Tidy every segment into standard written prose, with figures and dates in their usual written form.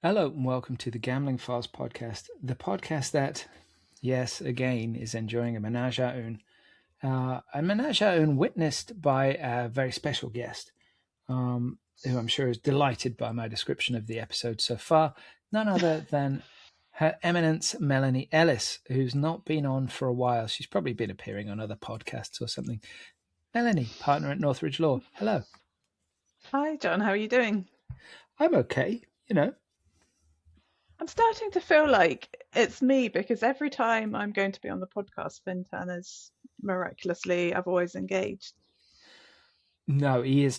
Hello and welcome to the Gambling Files podcast, the podcast that, yes, again, is enjoying a menage a un witnessed by a very special guest, who I'm sure is delighted by my description of the episode so far, none other than Her Eminence Melanie Ellis, who's not been on for a while. She's probably been appearing on other podcasts or something. Melanie, partner at Northridge Law. Hello. Hi, John. How are you doing? I'm okay, I'm starting to feel like it's me because every time I'm going to be on the podcast, Fintan is miraculously, I've always engaged. No, he's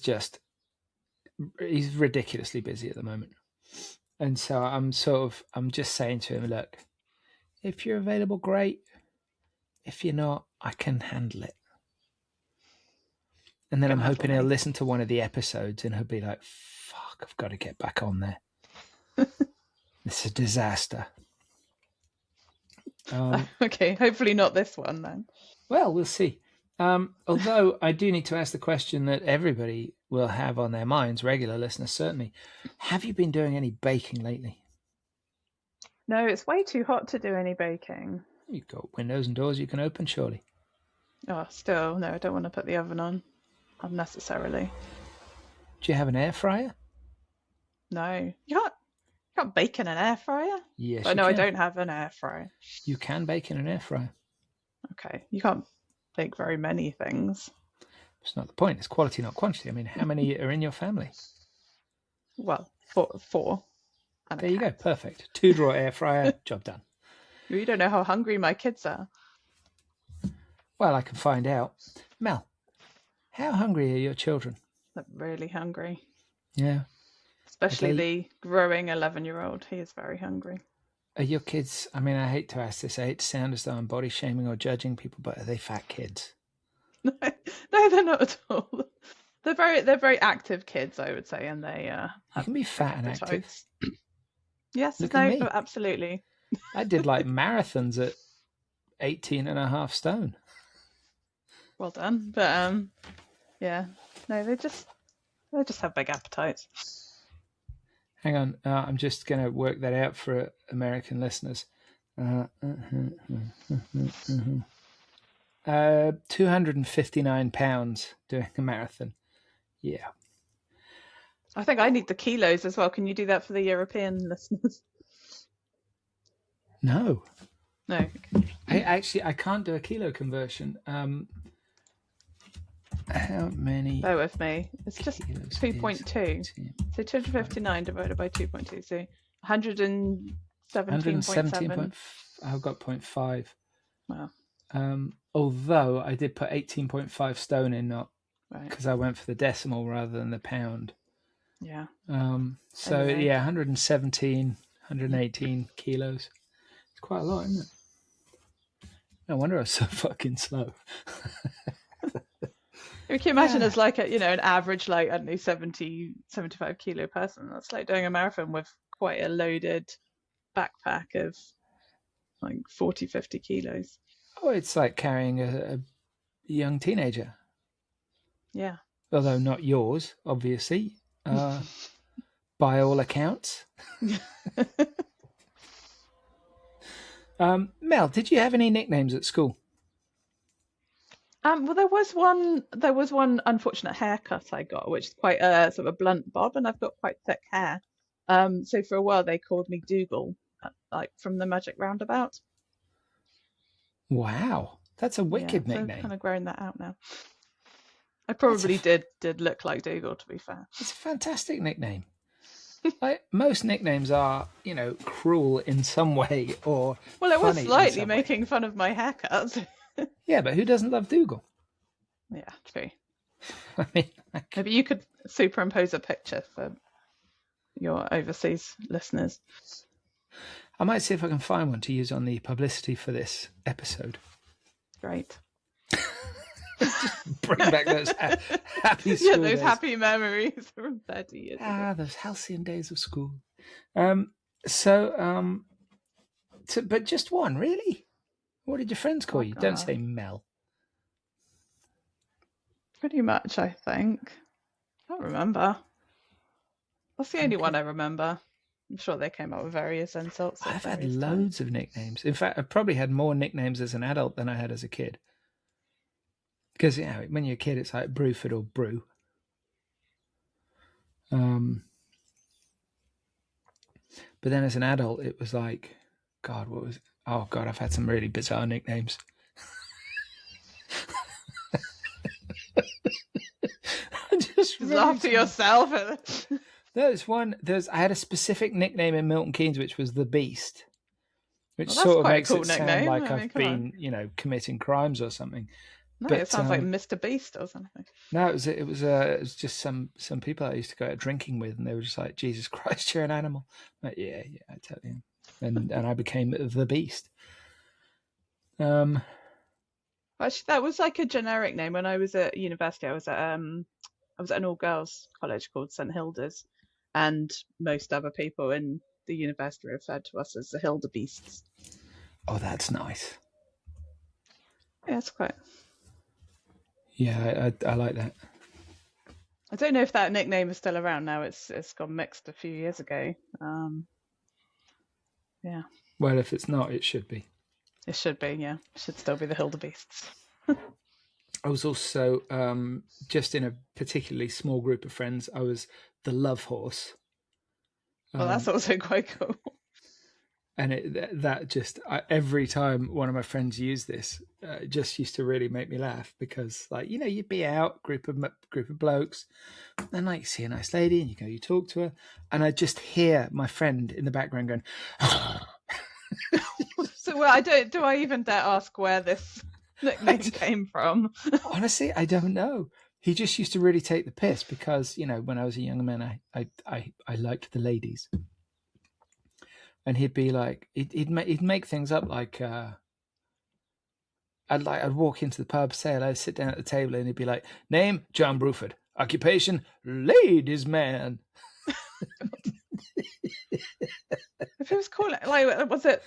ridiculously busy at the moment. And so I'm just saying to him, look, if you're available, great. If you're not, I can handle it. And then I'm hoping he'll listen to one of the episodes and he'll be like, fuck, I've got to get back on there. It's a disaster. Okay, hopefully not this one then. Well, we'll see. Although I do need to ask the question that everybody will have on their minds, regular listeners certainly. Have you been doing any baking lately? No, it's way too hot to do any baking. You've got windows and doors you can open, surely. Oh, still, no, I don't want to put the oven on unnecessarily. Do you have an air fryer? No, you can't bake in an air fryer? Yes, but no, I don't have an air fryer. You can bake in an air fryer. Okay, you can't bake very many things. It's not the point. It's quality, not quantity. I mean, how many are in your family? Well, four. There you go. Perfect. 2-drawer air fryer. Job done. You don't know how hungry my kids are. Well, I can find out. Mel, how hungry are your children? They're really hungry. Yeah. Especially the growing 11-year-old. He is very hungry. Are your kids, I mean, I hate to ask this, I hate to sound as though I'm body shaming or judging people, but are they fat kids? No, they're not at all. They're very active kids, I would say, and they you can be fat and active. Yes, no, absolutely. I did like marathons at 18.5 stone. Well done. But yeah. No, they just have big appetites. Hang on, I'm just going to work that out for American listeners. 259 pounds doing a marathon. Yeah. I think I need the kilos as well. Can you do that for the European listeners? No. No. I can't do a kilo conversion. How many? Bear with me. It's just 2.2. So 259 divided by 2.2. So 117.7. I've got 0.5. Wow. Although I did put 18.5 stone in, not because I went for the decimal rather than the pound. Yeah. So anyway. Yeah, 118 kilos. It's quite a lot, isn't it? No wonder I was so fucking slow. You can imagine as like an average, like, I don't know, 70, 75 kilo person. That's like doing a marathon with quite a loaded backpack of like 40, 50 kilos. Oh, it's like carrying a young teenager. Yeah. Although not yours, obviously, by all accounts. Mel, did you have any nicknames at school? Well, there was one unfortunate haircut I got, which is quite a sort of a blunt bob, and I've got quite thick hair. So for a while they called me Doogal, like from the Magic Roundabout. Wow, that's a wicked nickname. So I've kind of grown that out now. I probably did look like Doogal, to be fair. It's a fantastic nickname. Like, most nicknames are, cruel in some way or well, it was slightly making fun of my haircut. Yeah, but who doesn't love Doogal? Yeah, true. I mean, maybe you could superimpose a picture for your overseas listeners. I might see if I can find one to use on the publicity for this episode. Great. Just bring back those happy school those days. Happy memories from 30 years ago. Those halcyon days of school. But just one, really? What did your friends call you? Don't say Mel. Pretty much, I think. I don't remember. That's the only one I remember. I'm sure they came up with various insults. I've had various loads times. of nicknames. In fact, I've probably had more nicknames as an adult than I had as a kid. Because when you're a kid, it's like Bruford or Brew. But then as an adult, it was like, God, what was it? Oh, God, I've had some really bizarre nicknames. Just laugh to yourself. I had a specific nickname in Milton Keynes, which was the Beast, which Well, sort of quite makes a cool it sound nickname. like I mean, I've been, committing crimes or something. No, But it sounds like Mr. Beast or something. no, it was just some people I used to go out drinking with, and they were just like, Jesus Christ, you're an animal. I'm like, yeah, I tell you. And I became the Beast. Actually, that was like a generic name. When I was at university, I was at an all-girls college called St Hilda's, and most other people in the university referred to us as the Hilda Beasts. Oh, that's nice. Yeah, it's quite. Yeah, I like that. I don't know if that nickname is still around now. It's gone mixed a few years ago. Yeah. Well, if it's not, it should be. It should be, yeah. It should still be the Hilda Beasts. I was also just in a particularly small group of friends. I was the Love Horse. Well, that's also quite cool. And every time one of my friends used this, it just used to really make me laugh because, like, you'd be out, group of blokes, and like see a nice lady, and you talk to her, and I just hear my friend in the background going. So, well, do I even dare ask where this nickname came from? Honestly, I don't know. He just used to really take the piss because, when I was a young man, I liked the ladies. And he'd be like, he'd make things up like, I'd walk into the pub, say hello, sit down at the table, and he'd be like, name, Jon Bruford, occupation, ladies man. If it was cool, like, was it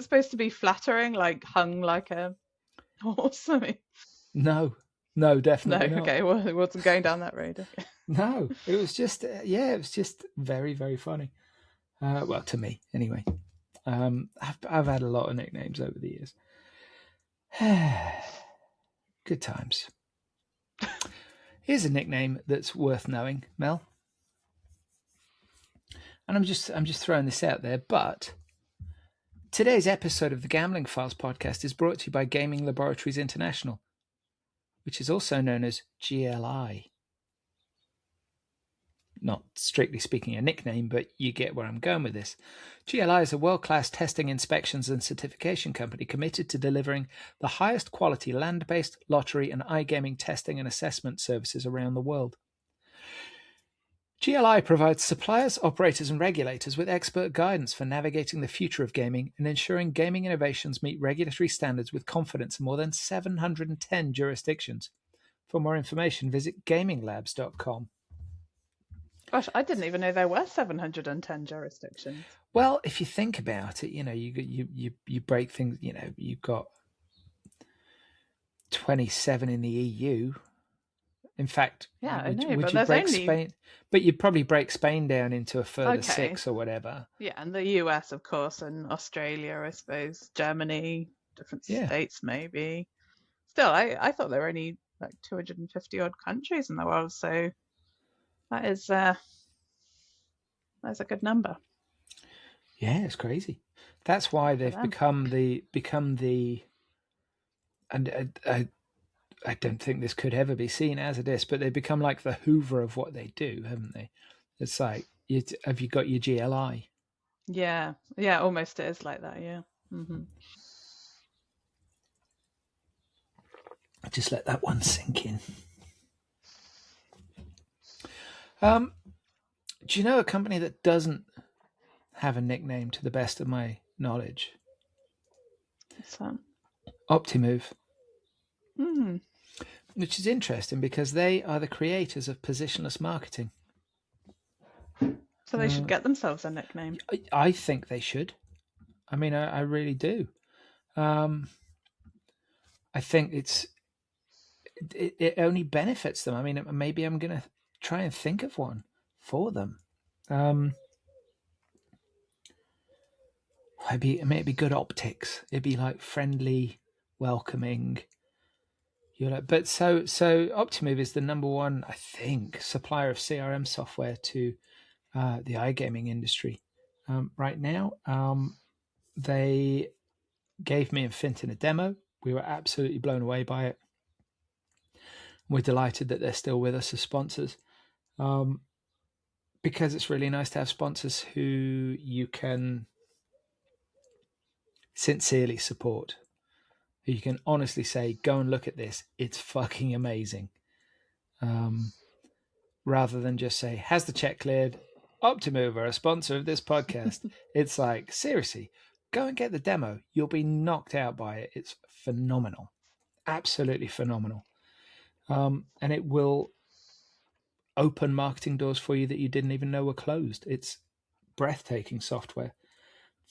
supposed to be flattering, like hung like a horse? I mean, no, definitely not. Okay, well, it wasn't going down that road. Okay. No, it was just, it was just very, very funny. Well, to me, anyway. I've had a lot of nicknames over the years. Good times. Here's a nickname that's worth knowing, Mel. And I'm just throwing this out there, but today's episode of the Gambling Files podcast is brought to you by Gaming Laboratories International, which is also known as GLI. Not strictly speaking a nickname, but you get where I'm going with this. GLI is a world-class testing, inspections and certification company committed to delivering the highest quality land-based, lottery and iGaming testing and assessment services around the world. GLI provides suppliers, operators and regulators with expert guidance for navigating the future of gaming and ensuring gaming innovations meet regulatory standards with confidence in more than 710 jurisdictions. For more information, visit gaminglabs.com. Gosh, I didn't even know there were 710 jurisdictions. Well, if you think about it, you break things. You've got 27 in the EU. In fact, would you break Spain? But you'd probably break Spain down into a further 6 or whatever. Yeah, and the US, of course, and Australia, I suppose, Germany, different states, maybe. Still, I thought there were only like 250 odd countries in the world, so. That's a good number. Yeah, it's crazy. That's why they've become the, and I don't think this could ever be seen as it is, but they've become like the Hoover of what they do, haven't they? It's like, have you got your GLI? Yeah, almost it is like that. Yeah. Mm-hmm. Just let that one sink in. Do you know a company that doesn't have a nickname to the best of my knowledge? What's that? Optimove. Which is interesting because they are the creators of positionless marketing. So they should get themselves a nickname. I think they should. I mean, I really do. I think it only benefits them. I mean, maybe I'm going to try and think of one for them. it'd be good optics. It'd be like friendly, welcoming. You're like, but so Optimove is the number one, I think, supplier of CRM software to the iGaming industry right now. They gave me and Fintan a demo. We were absolutely blown away by it. We're delighted that they're still with us as sponsors, because it's really nice to have sponsors who you can sincerely support, who you can honestly say, go and look at this, it's fucking amazing, rather than just say, has the check cleared? Optimove are a sponsor of this podcast. It's like, seriously, go and get the demo. You'll be knocked out by it. It's phenomenal, absolutely phenomenal. And it will open marketing doors for you that you didn't even know were closed. It's breathtaking software,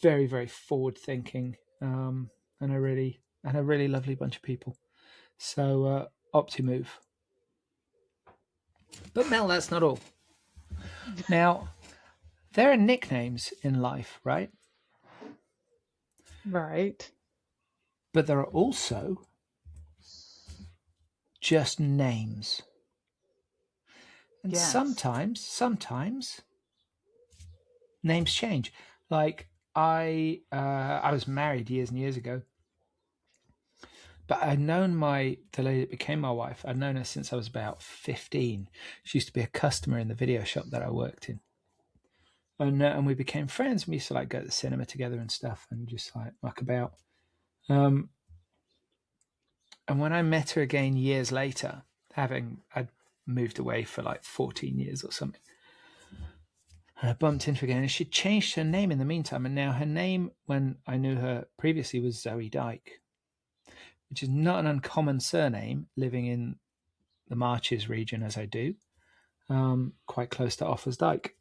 very, very forward thinking, and a really lovely bunch of people. So Optimove. But Mel, that's not all. Now, there are nicknames in life, right? Right. But there are also just names. And Yes. sometimes names change. Like I was married years and years ago, but I'd known the lady that became my wife. I'd known her since I was about 15. She used to be a customer in the video shop that I worked in. And we became friends. We used to like go to the cinema together and stuff, and just like muck about. And when I met her again years later, I'd moved away for like 14 years or something, and I bumped into her again, and she'd changed her name in the meantime. And now her name, when I knew her previously, was Zoe Dyke, which is not an uncommon surname, living in the Marches region as I do, quite close to Offers Dyke.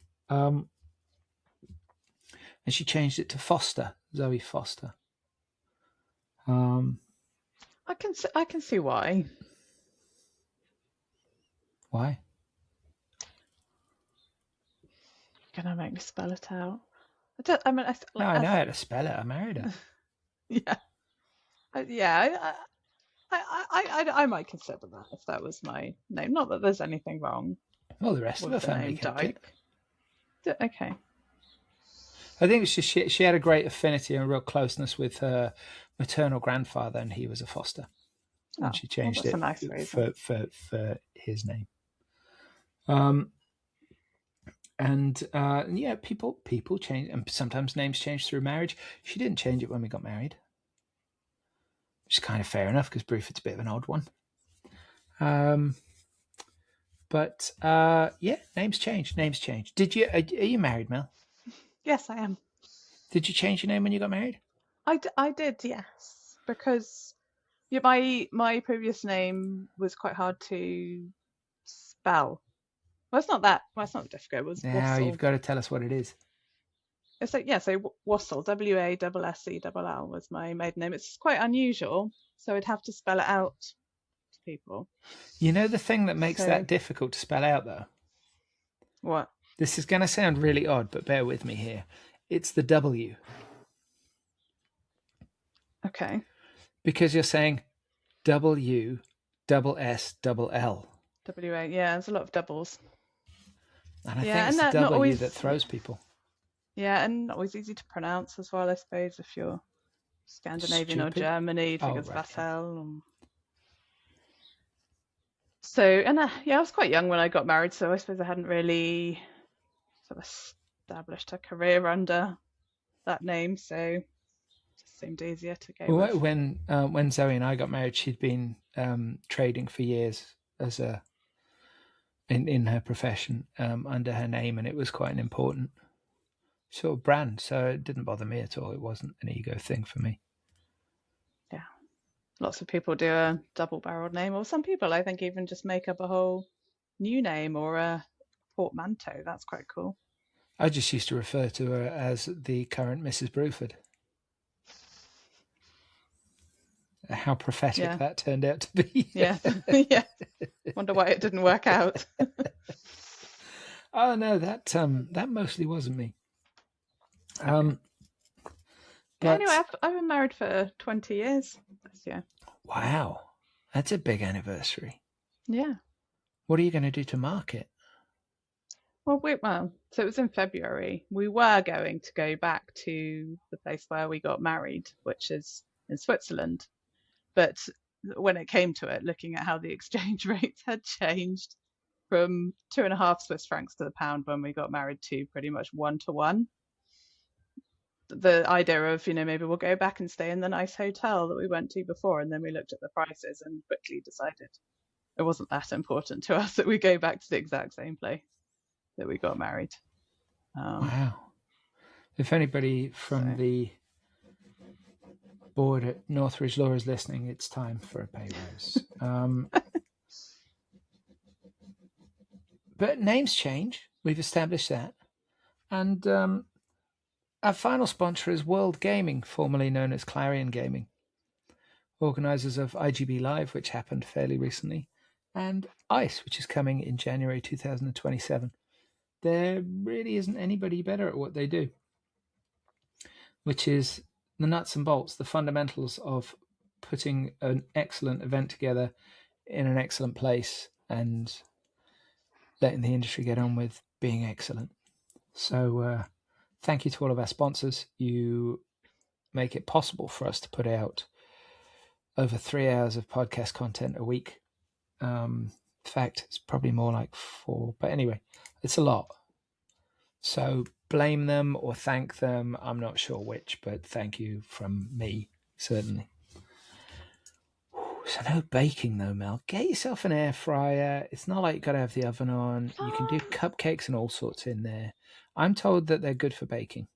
And she changed it to Foster, Zoe Foster. I can see why. Why? You're gonna make me spell it out. I know how to spell it. I married her. Yeah. Yeah. I might consider that if that was my name. Not that there's anything wrong. Well, the rest of with her the family name kept it. Dyke. Okay. I think it's just she had a great affinity and a real closeness with her maternal grandfather, and he was a foster. And she changed that's it a nice reason. for his name. Yeah, people change, and sometimes names change through marriage. She didn't change it when we got married, which is kind of fair enough because Bruford's a bit of an odd one. But yeah, names change. Are you married, Mel? Yes, I am. Did you change your name when you got married? I did, yes, because my previous name was quite hard to spell. Well, it's not difficult. It was Now Wassel. you've got to tell us what it is. It's like, so Wassel, Wassel was my maiden name. It's quite unusual, so I'd have to spell it out to people. You know the thing that makes that difficult to spell out, though? What? This is going to sound really odd, but bear with me here. It's the W. Okay. Because you're saying W, double S, double L. WA, yeah, there's a lot of doubles. And I think it's the W that throws people. Yeah, and not always easy to pronounce as well, I suppose, if you're Scandinavian or Germany, you'd think it's Vassell. So, and I was quite young when I got married, so I suppose I hadn't really sort of established a career under that name, so it just seemed easier to go with. When Zoe and I got married, she'd been trading for years as in her profession under her name, and it was quite an important sort of brand, so it didn't bother me at all. It wasn't an ego thing for me. Yeah, lots of people do a double-barreled name, or some people I think even just make up a whole new name or a portmanteau. That's quite cool. I just used to refer to her as the current Mrs. Bruford. How prophetic that turned out to be. Yeah. Yeah. Wonder why it didn't work out. Oh no, that mostly wasn't me. Yeah, anyway, I've been married for 20 years this year. Wow, that's a big anniversary. Yeah. What are you going to do to mark it? Well, so it was in February. We were going to go back to the place where we got married, which is in Switzerland. But when it came to it, looking at how the exchange rates had changed from 2.5 Swiss francs to the pound when we got married to pretty much 1 to 1, the idea of, maybe we'll go back and stay in the nice hotel that we went to before. And then we looked at the prices and quickly decided it wasn't that important to us that we go back to the exact same place that we got married. Wow. If anybody from the board at Northridge Law is listening, it's time for a pay rise. But names change. We've established that. And our final sponsor is World Gaming, formerly known as Clarion Gaming, organisers of IGB Live, which happened fairly recently, and ICE, which is coming in January 2027. There really isn't anybody better at what they do, which is the nuts and bolts, the fundamentals of putting an excellent event together in an excellent place and letting the industry get on with being excellent. So thank you to all of our sponsors. You make it possible for us to put out over 3 hours of podcast content a week. In fact, it's probably more like 4, but anyway, it's a lot. So blame them or thank them. I'm not sure which, but thank you from me, certainly. So no baking though, Mel. Get yourself an air fryer. It's not like you've got to have the oven on. You can do cupcakes and all sorts in there. I'm told that they're good for baking.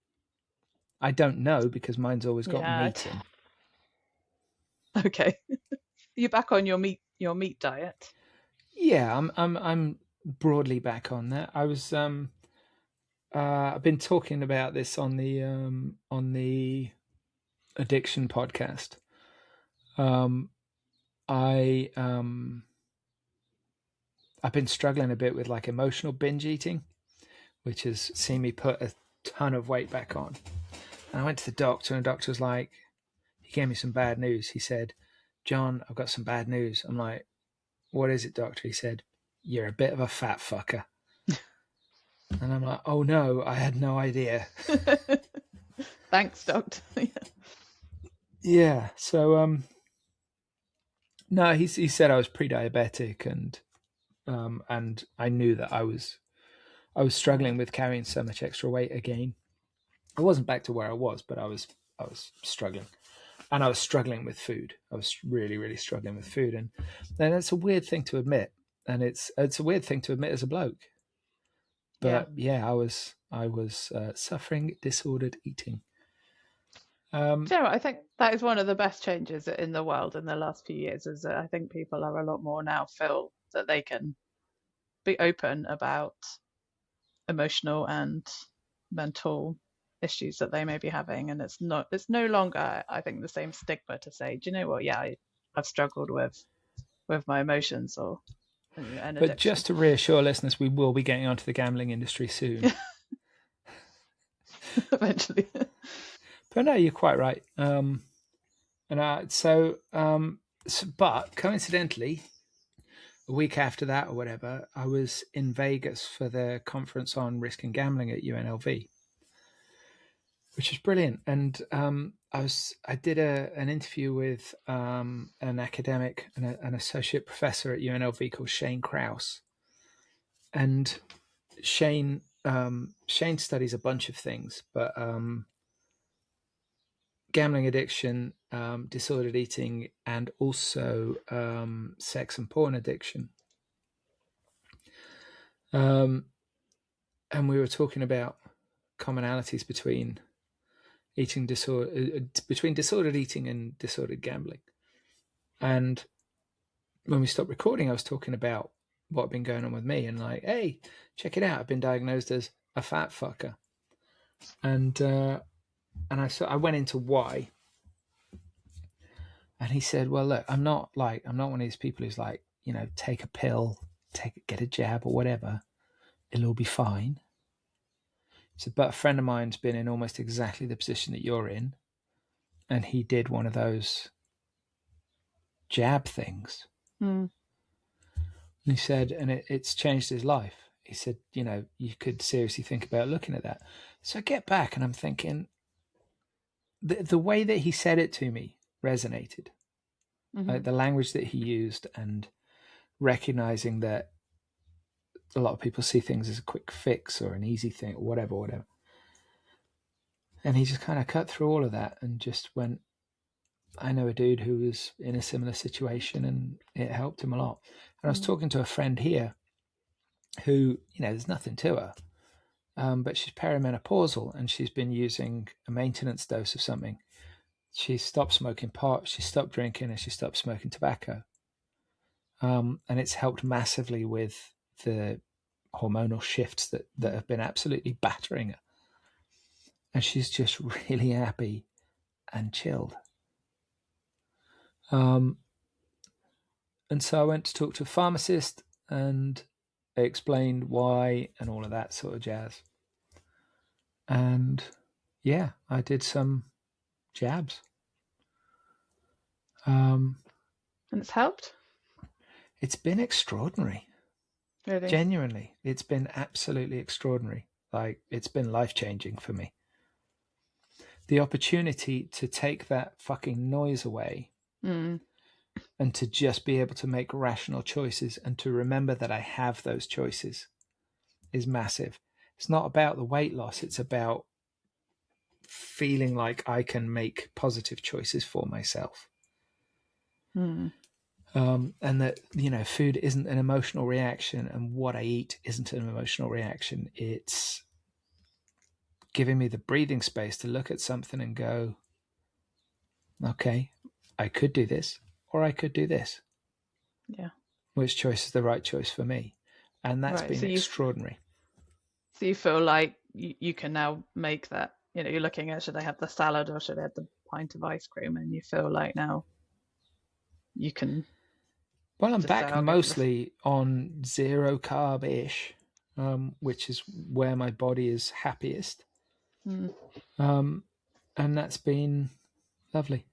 I don't know because mine's always got meat in. Okay. You're back on your meat diet? Yeah, I'm broadly back on that. I was I've been talking about this on the addiction podcast. I've been struggling a bit with like emotional binge eating, which has seen me put a ton of weight back on. And I went to the doctor, and the doctor was like, he gave me some bad news. He said, "John, I've got some bad news." I'm like, "What is it, doctor?" He said, "You're a bit of a fat fucker." And I'm like, "Oh no, I had no idea." Thanks, doctor. Yeah. So no, he said I was pre-diabetic, and I knew that I was struggling with carrying so much extra weight again. I wasn't back to where I was, but I was struggling, and I was struggling with food. I was really, really struggling with food, and it's a weird thing to admit, and it's a weird thing to admit as a bloke. But yeah, I was suffering disordered eating. Do you know what? I think that is one of the best changes in the world in the last few years. Is that I think people are a lot more now feel that they can be open about emotional and mental issues that they may be having, and it's no longer, I think, the same stigma to say, do you know what? Yeah, I've struggled with my emotions or an addiction. But just to reassure listeners, we will be getting onto the gambling industry soon. Eventually. But no, you're quite right. But coincidentally, a week after that or whatever, I was in Vegas for the conference on risk and gambling at UNLV, which was brilliant. And I did an interview with an academic and an associate professor at UNLV called Shane Krause. And Shane studies a bunch of things, but gambling addiction, disordered eating, and also sex and porn addiction. And we were talking about commonalities between disordered eating and disordered gambling. And when we stopped recording, I was talking about what had been going on with me, and like, hey, check it out, I've been diagnosed as a fat fucker. And I went into why. And he said, well, look, I'm not one of these people who's like, take a pill, get a jab or whatever, it'll all be fine. He said, but a friend of mine's been in almost exactly the position that you're in. and he did one of those jab things. Mm. And he said, and it's changed his life. He said, you could seriously think about looking at that. So I get back and I'm thinking, the way that he said it to me resonated. Mm-hmm. Like the language that he used, and recognizing that a lot of people see things as a quick fix or an easy thing or whatever. And he just kind of cut through all of that and just went, I know a dude who was in a similar situation and it helped him a lot. And I was talking to a friend here who, there's nothing to her, but she's perimenopausal and she's been using a maintenance dose of something. She stopped smoking pot, she stopped drinking, and she stopped smoking tobacco. And it's helped massively with the hormonal shifts that have been absolutely battering her. And she's just really happy and chilled. And so I went to talk to a pharmacist and they explained why and all of that sort of jazz. And yeah, I did some jabs. And it's helped? It's been extraordinary. Really? Genuinely. It's been absolutely extraordinary. Like, it's been life-changing for me. The opportunity to take that fucking noise away and to just be able to make rational choices and to remember that I have those choices is massive. It's not about the weight loss. It's about feeling like I can make positive choices for myself. And that, food isn't an emotional reaction and what I eat isn't an emotional reaction. It's giving me the breathing space to look at something and go, okay, I could do this or I could do this. Yeah. Which choice is the right choice for me? And that's Right, been extraordinary. So you feel like you can now make that, you're looking at, should I have the salad or should I have the pint of ice cream? And you feel like now you can. Well, I'm back mostly on 0 carb-ish, which is where my body is happiest. And that's been lovely.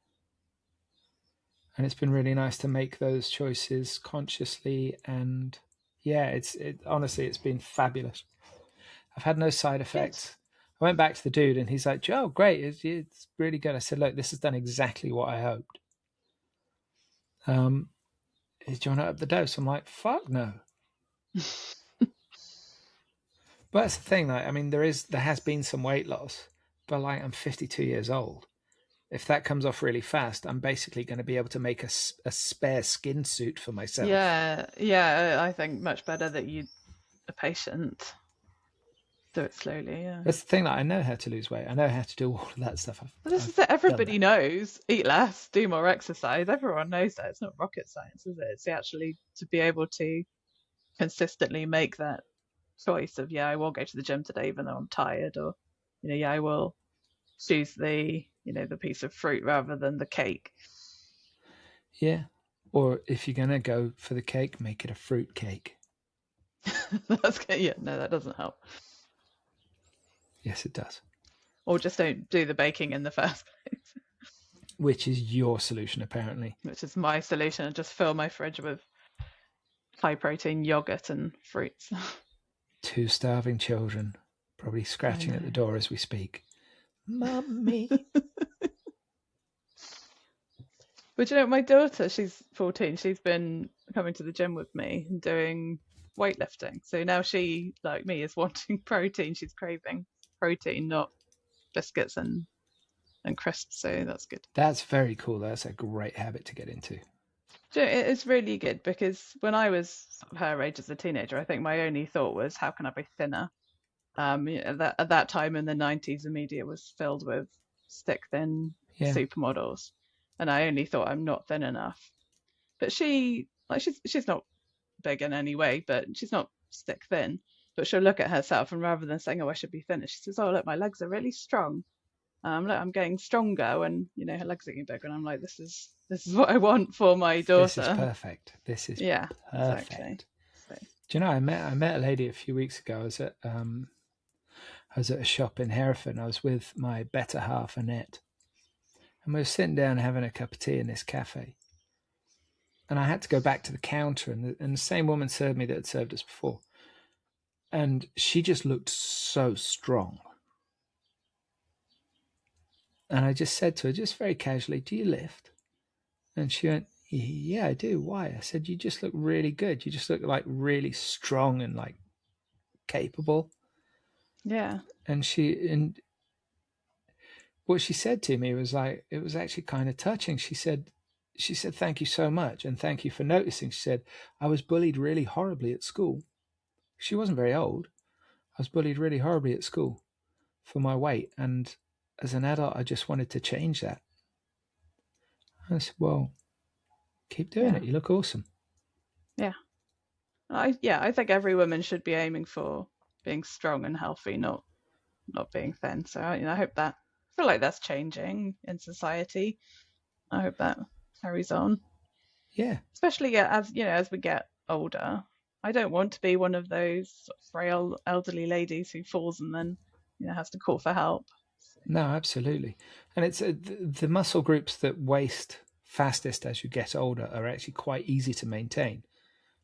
And it's been really nice to make those choices consciously. And yeah, honestly, it's been fabulous. I've had no side effects. I went back to the dude and he's like, Joe, great. It's really good. I said, look, this has done exactly what I hoped. Do you want to up the dose? I'm like, fuck no. But that's the thing, like, I mean, there has been some weight loss, but like, I'm 52 years old. If that comes off really fast, I'm basically going to be able to make a spare skin suit for myself. Yeah, I think much better that you are patient. Do it slowly, yeah. That's the thing, like, I know how to lose weight. I know how to do all of that stuff. This is that everybody knows. Eat less, do more exercise. Everyone knows that. It's not rocket science, is it? It's actually to be able to consistently make that choice of, I will go to the gym today even though I'm tired, or I will choose the the piece of fruit rather than the cake. Yeah. Or if you're gonna go for the cake, make it a fruit cake. That's good. Yeah, no, that doesn't help. Yes, it does. Or just don't do the baking in the first place. Which is your solution, apparently. Which is my solution. I just fill my fridge with high protein yogurt and fruits. 2 starving children, probably scratching at the door as we speak. Mummy. But my daughter, she's 14. She's been coming to the gym with me and doing weightlifting. So now she, like me, is wanting protein. She's craving protein, not biscuits and crisps. So that's good. That's very cool. That's a great habit to get into. It's really good because when I was her age as a teenager, I think my only thought was, how can I be thinner? At that time in the 90s, the media was filled with stick thin supermodels, and I only thought, I'm not thin enough. But she's not big in any way, but she's not stick thin. But she'll look at herself, and rather than saying, oh, I should be thinner, she says, oh, look, my legs are really strong. Look, I'm getting stronger, and her legs are getting bigger, and I'm like, this is what I want for my daughter. This is perfect. This is perfect. Exactly. So. Do you know, I met a lady a few weeks ago. I was at a shop in Hereford, and I was with my better half, Annette, And we were sitting down having a cup of tea in this cafe. And I had to go back to the counter, and the same woman served me that had served us before. And she just looked so strong. And I just said to her, just very casually, "Do you lift?" And she went, "Yeah, I do. Why?" I said, "You just look really good. You just look like really strong and like capable." Yeah. And what she said to me was like, it was actually kind of touching. She said, "Thank you so much. And thank you for noticing." She said, "I was bullied really horribly at school." She wasn't very old. "I was bullied really horribly at school for my weight. And as an adult, I just wanted to change that." I said, "Well, keep doing it. You look awesome." Yeah. I think every woman should be aiming for being strong and healthy, not being thin. So I hope that, I feel like that's changing in society. I hope that carries on. Yeah. Especially as we get older. I don't want to be one of those sort of frail elderly ladies who falls and then has to call for help. No, absolutely. And it's the muscle groups that waste fastest as you get older are actually quite easy to maintain.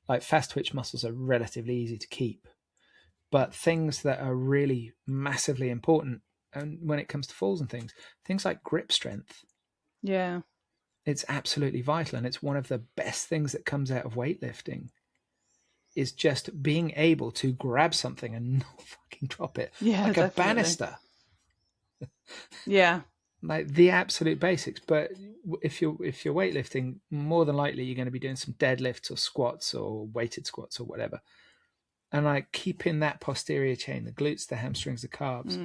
Like fast twitch muscles are relatively easy to keep, but things that are really massively important, and when it comes to falls and things like grip strength, Yeah. it's absolutely vital. And it's one of the best things that comes out of weightlifting is just being able to grab something and not fucking drop it like definitely. a banister. Yeah. Like the absolute basics. But if you're weightlifting, more than likely you're going to be doing some deadlifts or squats or weighted squats or whatever. And like keeping that posterior chain, the glutes, the hamstrings, the calves,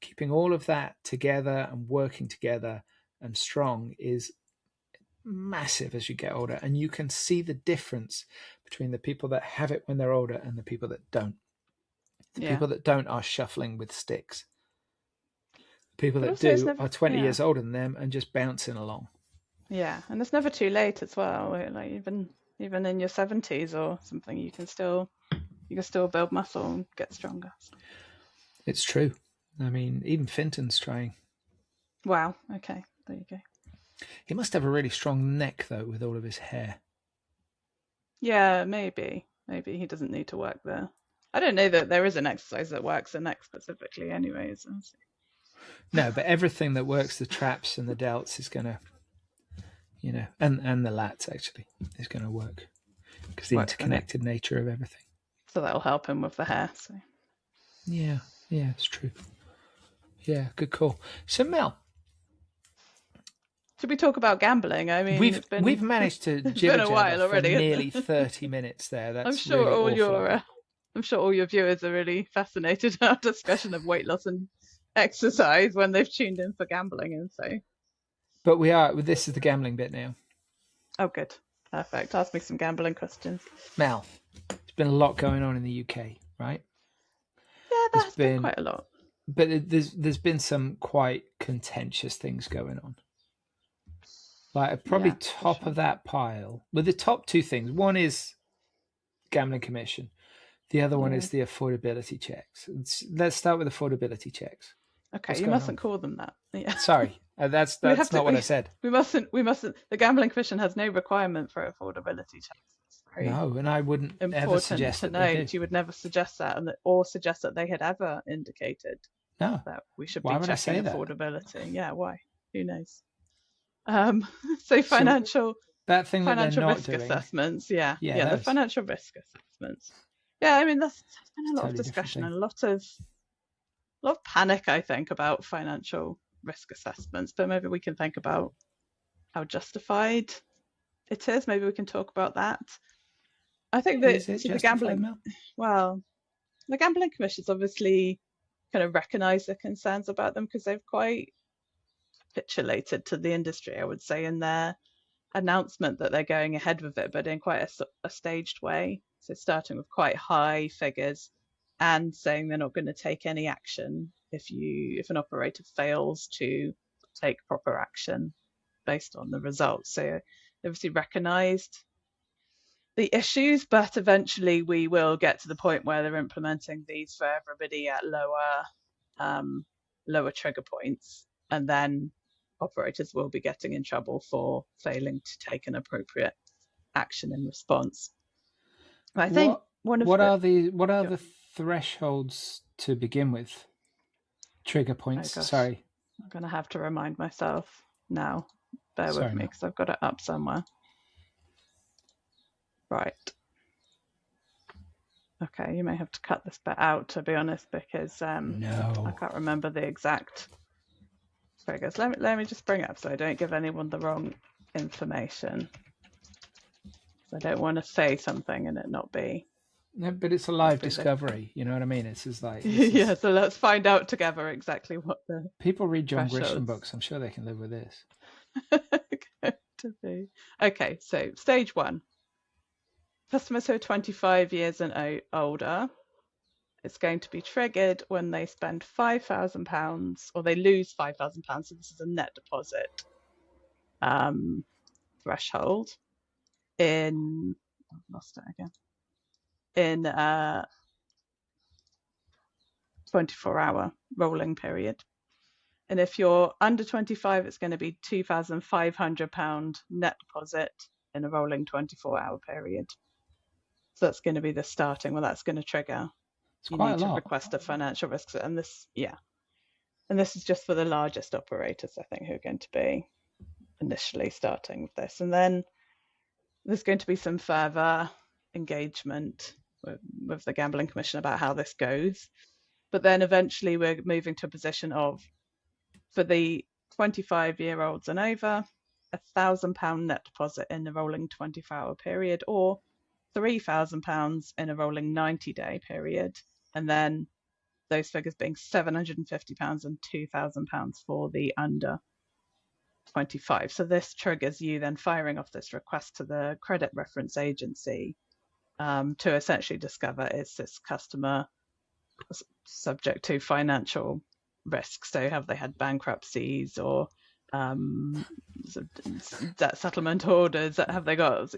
keeping all of that together and working together and strong is massive as you get older. And you can see the difference between the people that have it when they're older and the people that don't. The people that don't are shuffling with sticks. People that do are 20 years older than them and just bouncing along. Yeah, and it's never too late as well. Like even in your 70s or something, you can still build muscle and get stronger. It's true. I mean, even Finton's trying. Wow. Okay, there you go. He must have a really strong neck though, with all of his hair. Yeah, maybe he doesn't need to work there. I don't know that there is an exercise that works the neck specifically, anyways. No, but everything that works the traps and the delts is going to, and the lats actually is going to work because the interconnected nature of everything. So that'll help him with the hair. So. Yeah, it's true. Yeah, good call. So Mel, should we talk about gambling? I mean, we've managed to jibber jabber for nearly 30 minutes there. That's I'm sure really I'm sure all your viewers are really fascinated in our discussion of weight loss and exercise when they've tuned in for gambling, and so. But this is the gambling bit now. Oh, good. Perfect. Ask me some gambling questions. Mel, there's been a lot going on in the UK, right? Yeah, there's been quite a lot. But there's been some quite contentious things going on. Like probably top of that pile, with the top two things. One is Gambling Commission. The other one is the affordability checks. Let's start with affordability checks. Okay, you mustn't call them that. Yeah. Sorry, that's not what I said. We mustn't. The Gambling Commission has no requirement for affordability checks. No, and I wouldn't ever suggest to note. You would never suggest that, or suggest that they had ever indicated that we should be checking affordability. Yeah, why? Who knows? So financial risk assessments. Yeah, the financial risk assessments. Yeah, I mean there's been a lot of discussion and a lot of panic, I think, about financial risk assessments. But maybe we can think about how justified it is. Maybe we can talk about that. I think that the Gambling Commission's obviously kind of recognised the concerns about them because they've quite capitulated to the industry, I would say, in their announcement that they're going ahead with it, but in quite a staged way. So starting with quite high figures and saying they're not going to take any action if an operator fails to take proper action based on the results. So they obviously recognised the issues, but eventually we will get to the point where they're implementing these for everybody at lower trigger points, and then operators will be getting in trouble for failing to take an appropriate action in response. I think what are the thresholds to begin with? Trigger points. Oh gosh, sorry, I'm going to have to remind myself now. Bear Sorry, with me Mel. because I've got it up somewhere. Right. Okay, you may have to cut this bit out, to be honest, because I can't remember the exact triggers. Let me just bring it up so I don't give anyone the wrong information. I don't want to say something and it not be. No, but it's a live discovery. You know what I mean? It's just like yeah. So let's find out together exactly what the people read John Grisham books. I'm sure they can live with this. to be. Okay, so stage 1. Customers who are 25 years and older, it's going to be triggered when they spend £5,000 or they lose £5,000. So this is a net deposit threshold in, I've lost it again, in a 24-hour rolling period. And if you're under 25, it's going to be £2,500 net deposit in a rolling 24-hour period. So that's going to be the starting. Well, that's going to trigger. It's quite a lot. Request a financial risk. And this, and this is just for the largest operators, I think, who are going to be initially starting with this. And then there's going to be some further engagement with the Gambling Commission about how this goes. But then eventually we're moving to a position of, for the 25-year-olds and over, £1,000 net deposit in the rolling 24-hour period, or £3,000 in a rolling 90-day period, and then those figures being £750 and £2,000 for the under 25. So this triggers you then firing off this request to the credit reference agency to essentially discover, is this customer subject to financial risk? So have they had bankruptcies or debt settlement orders? Have they got,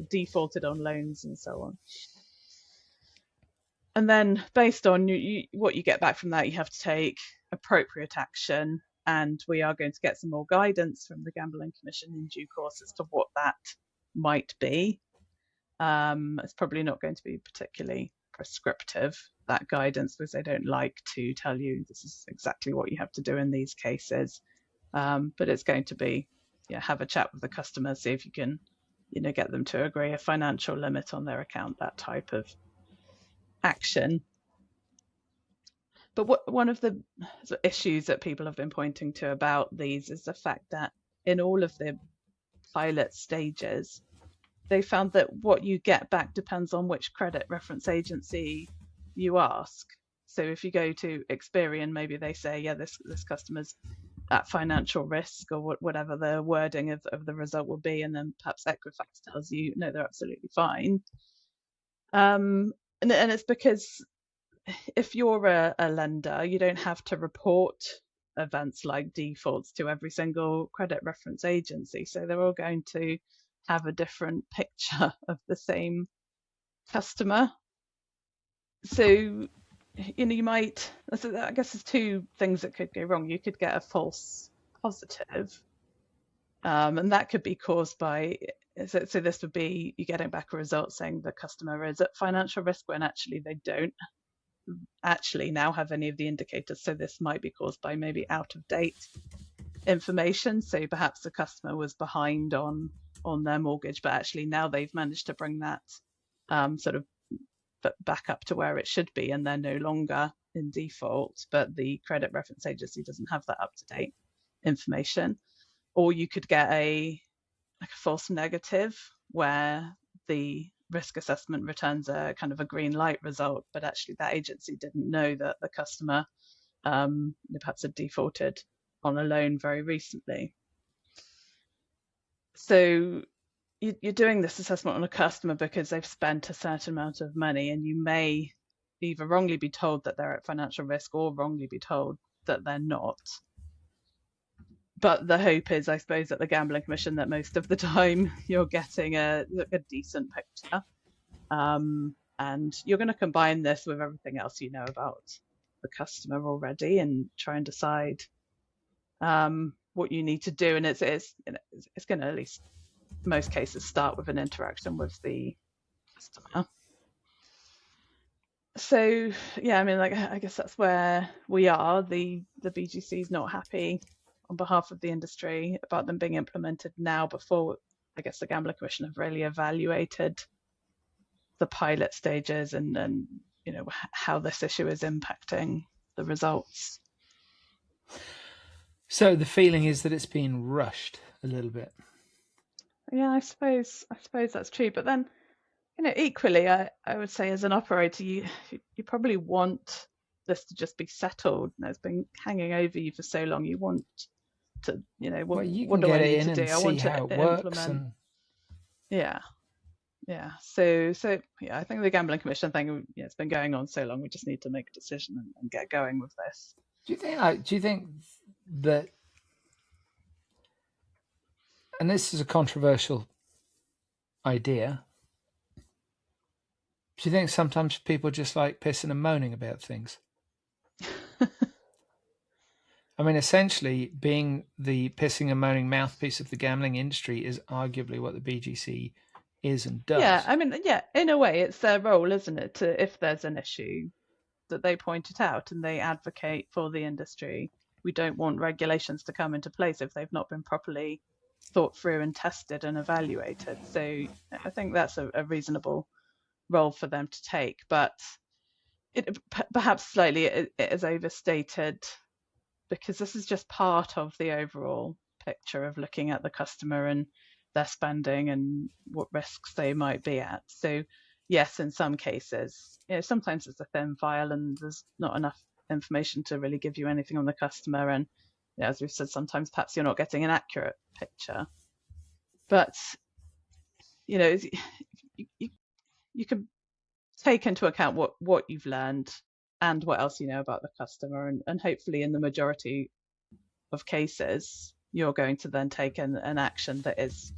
defaulted on loans and so on? And then based on what you get back from that, you have to take appropriate action. And we are going to get some more guidance from the Gambling Commission in due course as to what that might be. It's probably not going to be particularly prescriptive, that guidance, because they don't like to tell you this is exactly what you have to do in these cases. But it's going to be, have a chat with the customer, see if you can, get them to agree a financial limit on their account, that type of action. But one of the issues that people have been pointing to about these is the fact that in all of the pilot stages, they found that what you get back depends on which credit reference agency you ask. So if you go to Experian, maybe they say, this customer's at financial risk, or whatever the wording of the result will be, and then perhaps Equifax tells you, no, they're absolutely fine. And it's because if you're a lender, you don't have to report events like defaults to every single credit reference agency. So they're all going to have a different picture of the same customer. So, you might, I guess there's two things that could go wrong. You could get a false positive, and that could be caused by, so this would be you getting back a result saying the customer is at financial risk when actually they don't actually now have any of the indicators. So this might be caused by maybe out of date information. So perhaps the customer was behind on their mortgage, but actually now they've managed to bring that sort of back up to where it should be, and they're no longer in default, but the credit reference agency doesn't have that up-to-date information. Or you could get a false negative where the risk assessment returns a kind of a green light result, but actually that agency didn't know that the customer perhaps had defaulted on a loan very recently. So you're doing this assessment on a customer because they've spent a certain amount of money, and you may either wrongly be told that they're at financial risk or wrongly be told that they're not. But the hope is, I suppose, at the Gambling Commission that most of the time you're getting a decent picture. And you're going to combine this with everything else you know about the customer already and try and decide what you need to do, and it's going to, at least in most cases, start with an interaction with the customer. So yeah, I mean, like, I guess that's where we are. The BGC is not happy on behalf of the industry about them being implemented now, before I guess the Gambling Commission have really evaluated the pilot stages and how this issue is impacting the results. So the feeling is that it's been rushed a little bit. Yeah, I suppose that's true. But then, equally, I would say, as an operator, you probably want this to just be settled. It's been hanging over you for so long. You want to, what do I need to do? I want to implement. Yeah. So yeah, I think the Gambling Commission thing, it's been going on so long. We just need to make a decision and get going with this. Do you think that? And this is a controversial idea. Do you think sometimes people just like pissing and moaning about things? I mean, essentially, being the pissing and moaning mouthpiece of the gambling industry is arguably what the BGC is and does. Yeah, I mean, yeah, in a way, it's their role, isn't it, to, if there's an issue, that they point it out and they advocate for the industry. We don't want regulations to come into place if they've not been properly thought through and tested and evaluated. So I think that's a reasonable role for them to take, but it perhaps slightly it is overstated, because this is just part of the overall picture of looking at the customer and their spending and what risks they might be at. So yes, in some cases, sometimes it's a thin file and there's not enough information to really give you anything on the customer, and as we've said, sometimes perhaps you're not getting an accurate picture. But you can take into account what you've learned and what else you know about the customer, and hopefully in the majority of cases you're going to then take an action that is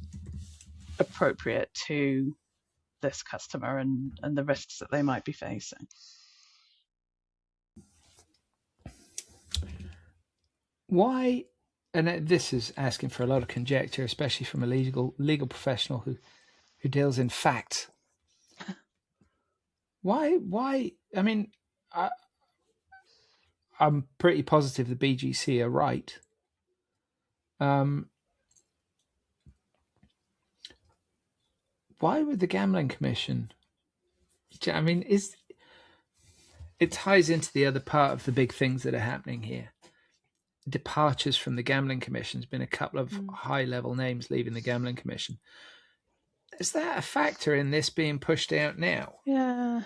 appropriate to this customer and the risks that they might be facing. Why, and this is asking for a lot of conjecture, especially from a legal professional who deals in facts. Why? I mean, I'm pretty positive the BGC are right. Why would the Gambling Commission? I mean, it ties into the other part of the big things that are happening here. Departures from the Gambling Commission. There's been a couple of high-level names leaving the Gambling Commission. Is that a factor in this being pushed out now? Yeah,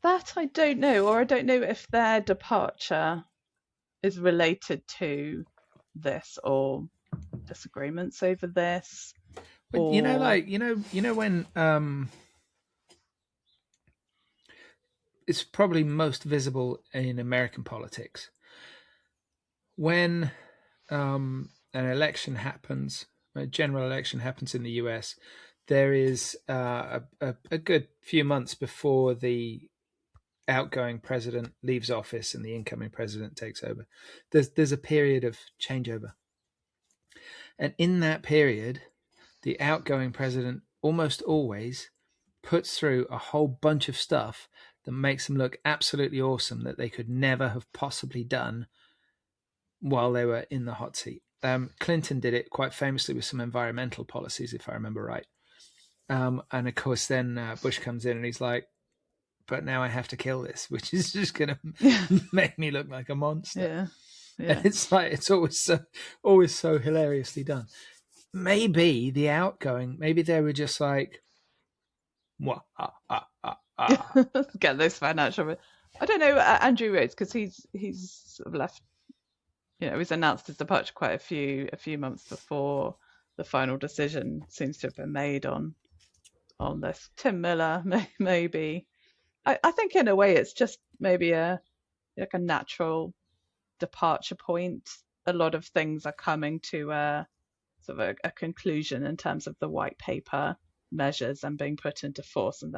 that I don't know, or I don't know if their departure is related to this or disagreements over this. But when it's probably most visible in American politics. When an election happens, a general election happens in the US, there is a good few months before the outgoing president leaves office and the incoming president takes over. There's a period of changeover. And in that period, the outgoing president almost always puts through a whole bunch of stuff that makes them look absolutely awesome that they could never have possibly done while they were in the hot seat. Clinton did it quite famously with some environmental policies, if I remember right. And of course, then Bush comes in and he's like, but now I have to kill this, which is just going to make me look like a monster. Yeah. And it's like, it's always so hilariously done. Maybe the outgoing, maybe they were just like, what? Get those financial. I don't know Andrew Rhodes, because he's sort of left. He's announced his departure quite a few months before the final decision seems to have been made on this. Tim Miller, maybe. I think in a way it's just maybe a natural departure point. A lot of things are coming to a sort of a conclusion in terms of the white paper measures and being put into force, and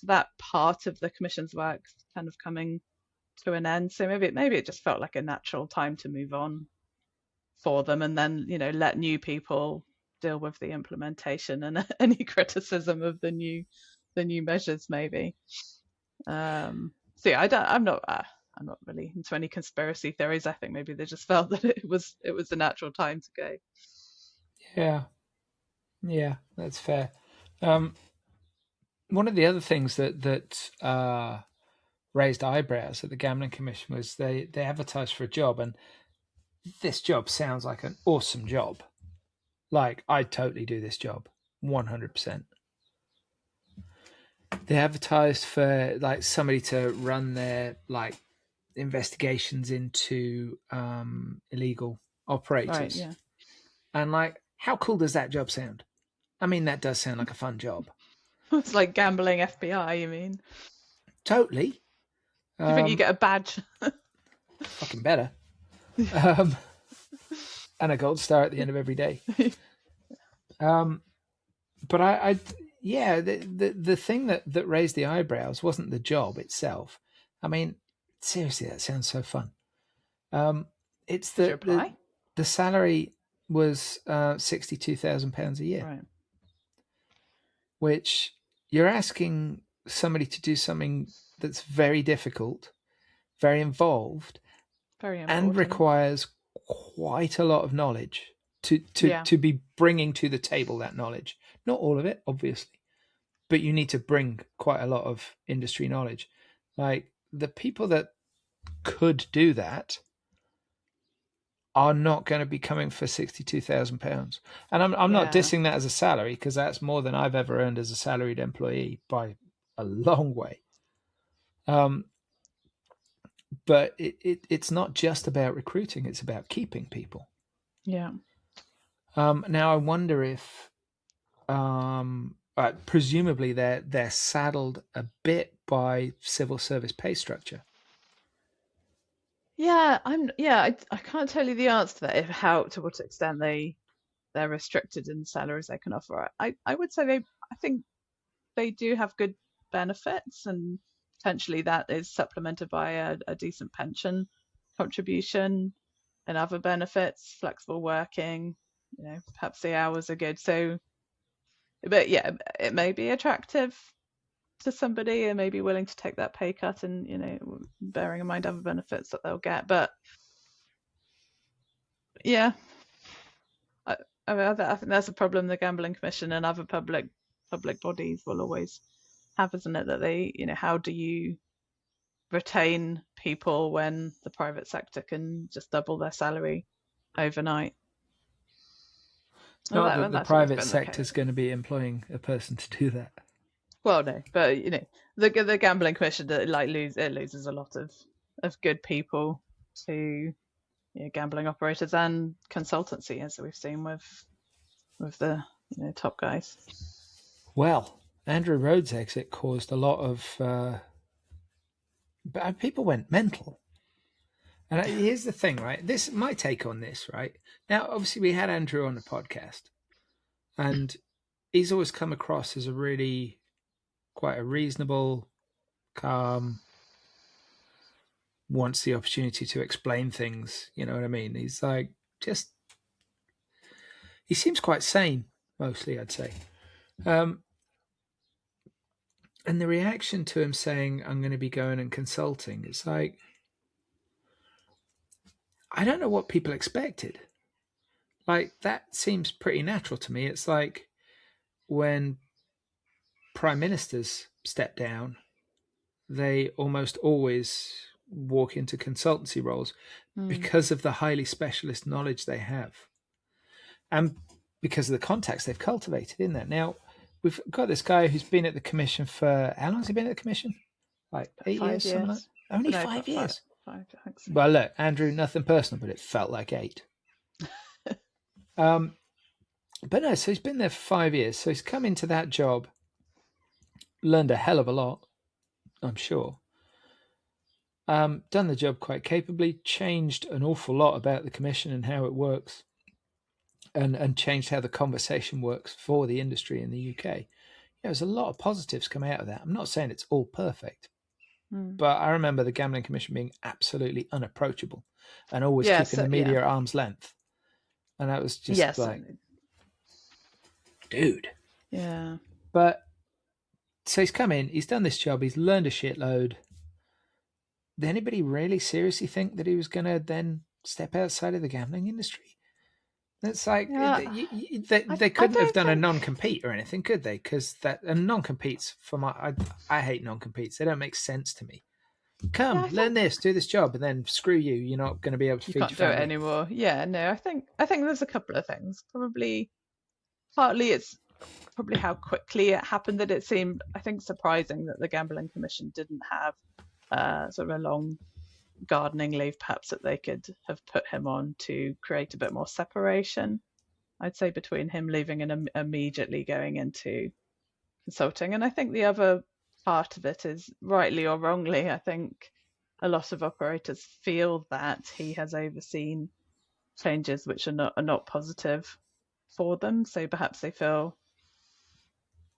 that part of the commission's work kind of coming to an end. So maybe it just felt like a natural time to move on. for them, and then let new people deal with the implementation and any criticism of the new measures maybe. So yeah, I'm not really into any conspiracy theories. I think maybe they just felt that it was the natural time to go. Yeah, that's fair. One of the other things that raised eyebrows at the Gambling Commission was they advertised for a job, and this job sounds like an awesome job. Like, I'd totally do this job, 100%. They advertised for like somebody to run their like investigations into illegal operators. Right, yeah. And like, how cool does that job sound? I mean, that does sound like a fun job. It's like gambling FBI, you mean? Totally. Do you think you get a badge? Fucking better. And a gold star at the end of every day. But the thing that raised the eyebrows wasn't the job itself. I mean, seriously, that sounds so fun. It's the salary was £62,000 a year, right. Which you're asking somebody to do something that's very difficult, very involved, and requires quite a lot of knowledge to be bringing to the table that knowledge. Not all of it, obviously, but you need to bring quite a lot of industry knowledge. Like, the people that could do that are not going to be coming for £62,000. And I'm not dissing that as a salary, because that's more than I've ever earned as a salaried employee by a long way. But it's not just about recruiting; it's about keeping people. Yeah. Now I wonder if, presumably they're saddled a bit by civil service pay structure. Yeah, I can't tell you the answer to that. To what extent they're restricted in salaries they can offer. I would say I think they do have good benefits, and potentially that is supplemented by a decent pension contribution and other benefits, flexible working, perhaps the hours are good. So, but yeah, it may be attractive to somebody and may be willing to take that pay cut, and bearing in mind other benefits that they'll get. But yeah, I think that's a problem the Gambling Commission and other public bodies will always have, isn't it? That they, how do you retain people when the private sector can just double their salary overnight? Not that the private sector is going to be employing a person to do that. Well, no, but the Gambling Commission loses a lot of good people to gambling operators and consultancy, as we've seen with the top guys. Well, Andrew Rhodes' exit caused a lot of people went mental. And here's the thing, right? This my take on this, right? Now, obviously, we had Andrew on the podcast, and he's always come across as quite a reasonable, calm, wants the opportunity to explain things. You know what I mean? He's like, he seems quite sane, mostly, I'd say. And the reaction to him saying, I'm going to be going and consulting, it's like, I don't know what people expected. Like, that seems pretty natural to me. It's like when prime ministers step down, they almost always walk into consultancy roles because of the highly specialist knowledge they have and because of the contacts they've cultivated in there. Now, we've got this guy who's been at the commission for, how long has he been at the commission? Like 8 years? Something like that? Only 5 years? 5, I think so. Well, look, Andrew, nothing personal, but it felt like 8. But no, so he's been there for 5 years. So he's come into that job, learned a hell of a lot, I'm sure. Done the job quite capably, changed an awful lot about the commission and how it works, and changed how the conversation works for the industry in the UK. There's a lot of positives come out of that. I'm not saying it's all perfect, but I remember the Gambling Commission being absolutely unapproachable and always keeping the media at arm's length. And I was just Yes. like, dude. Yeah. But so he's come in, he's done this job, he's learned a shitload. Did anybody really seriously think that he was going to then step outside of the gambling industry? It's like they couldn't have done a non-compete or anything, could they? Because non-competes I hate non-competes. They don't make sense to me. Come, learn this, do this job, and then screw you. You're not going to be able to feed your family. You can't do it anymore. Yeah, no. I think there's a couple of things. Partly it's probably how quickly it happened that it seemed, I think, surprising that the Gambling Commission didn't have sort of a long gardening leave, perhaps, that they could have put him on to create a bit more separation, I'd say, between him leaving and immediately going into consulting. And I think the other part of it is, rightly or wrongly, I think a lot of operators feel that he has overseen changes which are not positive for them. So perhaps they feel,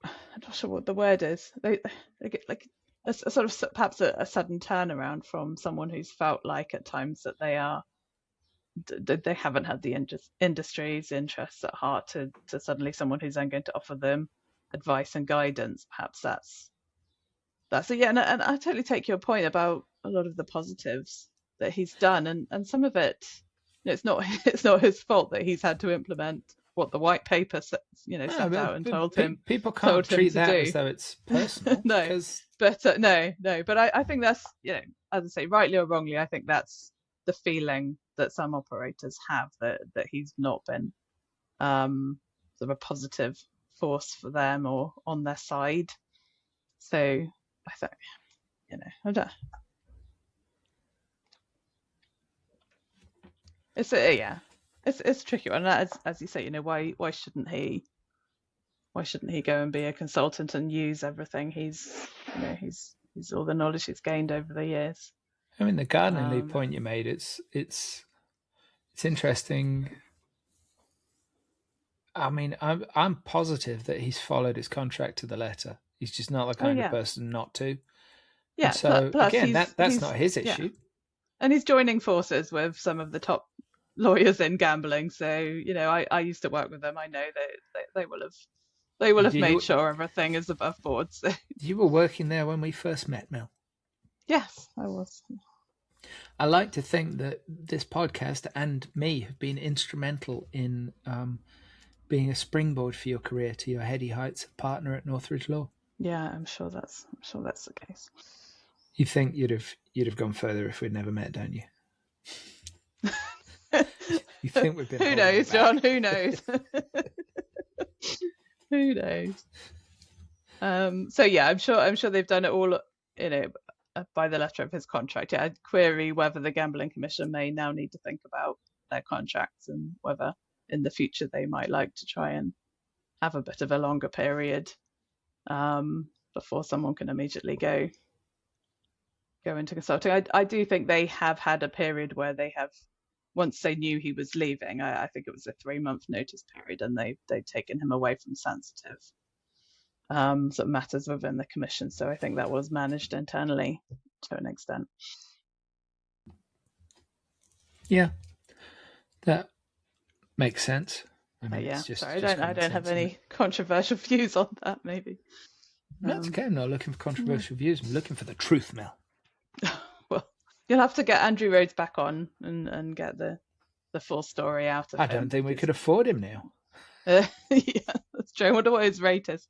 I'm not sure what the word is, they get like a sort of perhaps a sudden turnaround from someone who's felt like at times that they haven't had the industry's interests at heart to suddenly someone who's then going to offer them advice and guidance. Perhaps that's it. Yeah, and I totally take your point about a lot of the positives that he's done, and some of it, it's not his fault that he's had to implement what the white paper set out and told him. People can't treat that as though it's personal. No, but no. But I think that's, as I say, rightly or wrongly, I think that's the feeling that some operators have, that he's not been sort of a positive force for them or on their side. So I think, I don't. It's it's a tricky one. As you say, why shouldn't he go and be a consultant and use everything he's all the knowledge he's gained over the years? I mean, the gardening leave point you made, it's interesting. I mean, I'm positive that he's followed his contract to the letter. He's just not the kind of person not to. Yeah. And so plus again, that's not his issue. Yeah. And he's joining forces with some of the top lawyers in gambling. So I used to work with them. I know they will have made sure everything is above board. So. You were working there when we first met, Mel. Yes, I was. I like to think that this podcast and me have been instrumental in being a springboard for your career to your heady heights of partner at Northridge Law. Yeah, I'm sure that's the case. You think you'd have gone further if we'd never met, don't you? You think we've been? Who knows, John? Who knows? Who knows? So yeah, I'm sure they've done it all, by the letter of his contract. Yeah, I'd query whether the Gambling Commission may now need to think about their contracts and whether in the future they might like to try and have a bit of a longer period before someone can immediately go into consulting. I do think they have had a period where they have, once they knew he was leaving, I think it was a 3-month notice period, and they've taken him away from sensitive sort of matters within the commission. So I think that was managed internally to an extent. Yeah, that makes sense. I mean, yeah, sorry, I don't have any controversial views on that. Maybe that's okay. I'm not looking for controversial views. I'm looking for the truth, Mel. Well, you'll have to get Andrew Rhodes back on and get the full story out of him. I don't think we could afford him now. Yeah, that's true. I wonder what his rate is.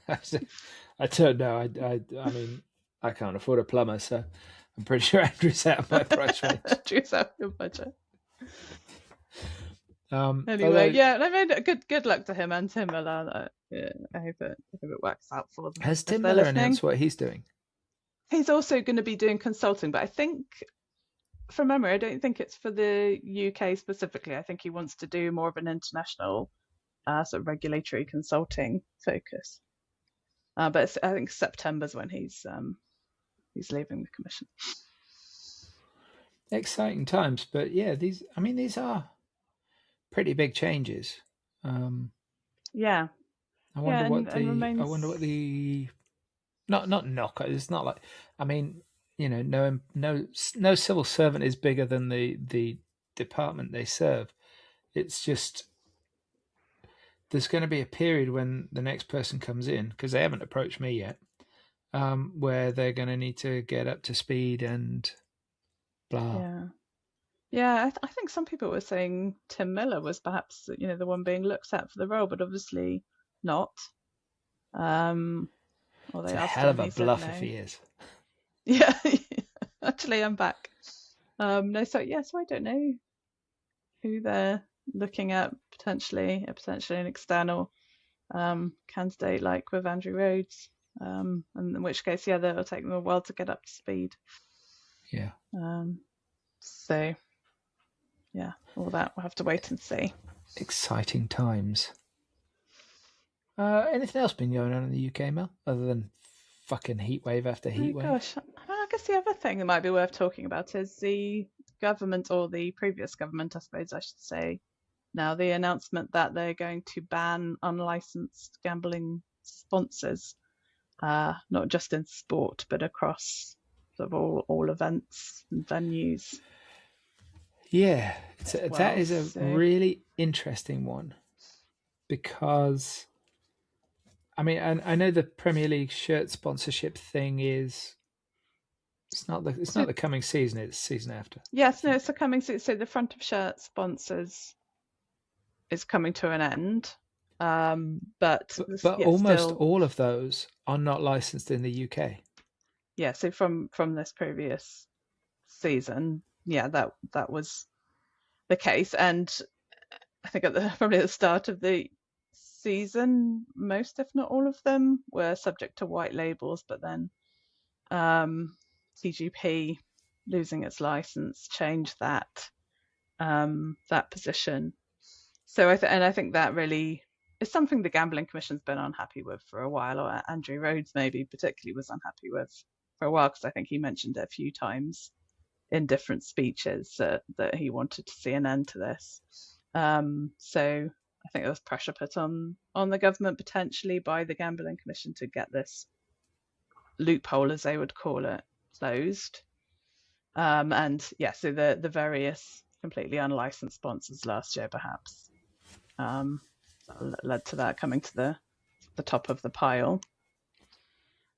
I don't know. I mean, I can't afford a plumber, so I'm pretty sure Andrew's out of my price range. Andrew's out of your budget. Anyway, yeah, I mean, good luck to him and Tim Miller. I hope it works out for them. Has Tim Miller announced what he's doing? He's also going to be doing consulting, but I think, from memory, I don't think it's for the UK specifically. I think he wants to do more of an international sort of regulatory consulting focus. But I think September's when he's leaving the commission. Exciting times, but yeah, these are pretty big changes. Yeah. I wonder what the not knock. It's not like, I mean, no civil servant is bigger than the department they serve. It's just there's going to be a period when the next person comes in, because they haven't approached me yet, where they're going to need to get up to speed and blah. Yeah. Yeah, I think some people were saying Tim Miller was perhaps, the one being looked at for the role, but obviously not. Or It's they a asked hell him of and a he said bluff if no. he is. Yeah, actually, I'm back. No, so I don't know who they're looking at potentially an external candidate like with Andrew Rhodes, and in which case, yeah, it'll take them a while to get up to speed. Yeah. So, yeah, all that we'll have to wait and see. Exciting times. Anything else been going on in the UK, Mel, other than fucking heat wave after heat wave? Gosh, I guess the other thing that might be worth talking about is the government, or the previous government, I suppose I should say, now the announcement that they're going to ban unlicensed gambling sponsors, not just in sport, but across sort of all events and venues. Yeah, Well, that is a so really interesting one, because I mean, I know the Premier League shirt sponsorship thing is it's not the coming season; it's the season after. yes, no, it's the coming. So the front of shirt sponsors is coming to an end, but almost still, all of those are not licensed in the UK. yeah. So from this previous season, yeah, that was the case, and I think probably at the start of the season, most, if not all of them, were subject to white labels, but then TGP losing its license changed that position. So I think that really is something the Gambling Commission's been unhappy with for a while, or Andrew Rhodes maybe particularly was unhappy with for a while, because I think he mentioned it a few times in different speeches that he wanted to see an end to this. So I think there was pressure put on the government potentially by the Gambling Commission to get this loophole, as they would call it, closed. And yeah, so the various completely unlicensed sponsors last year perhaps led to that coming to the top of the pile.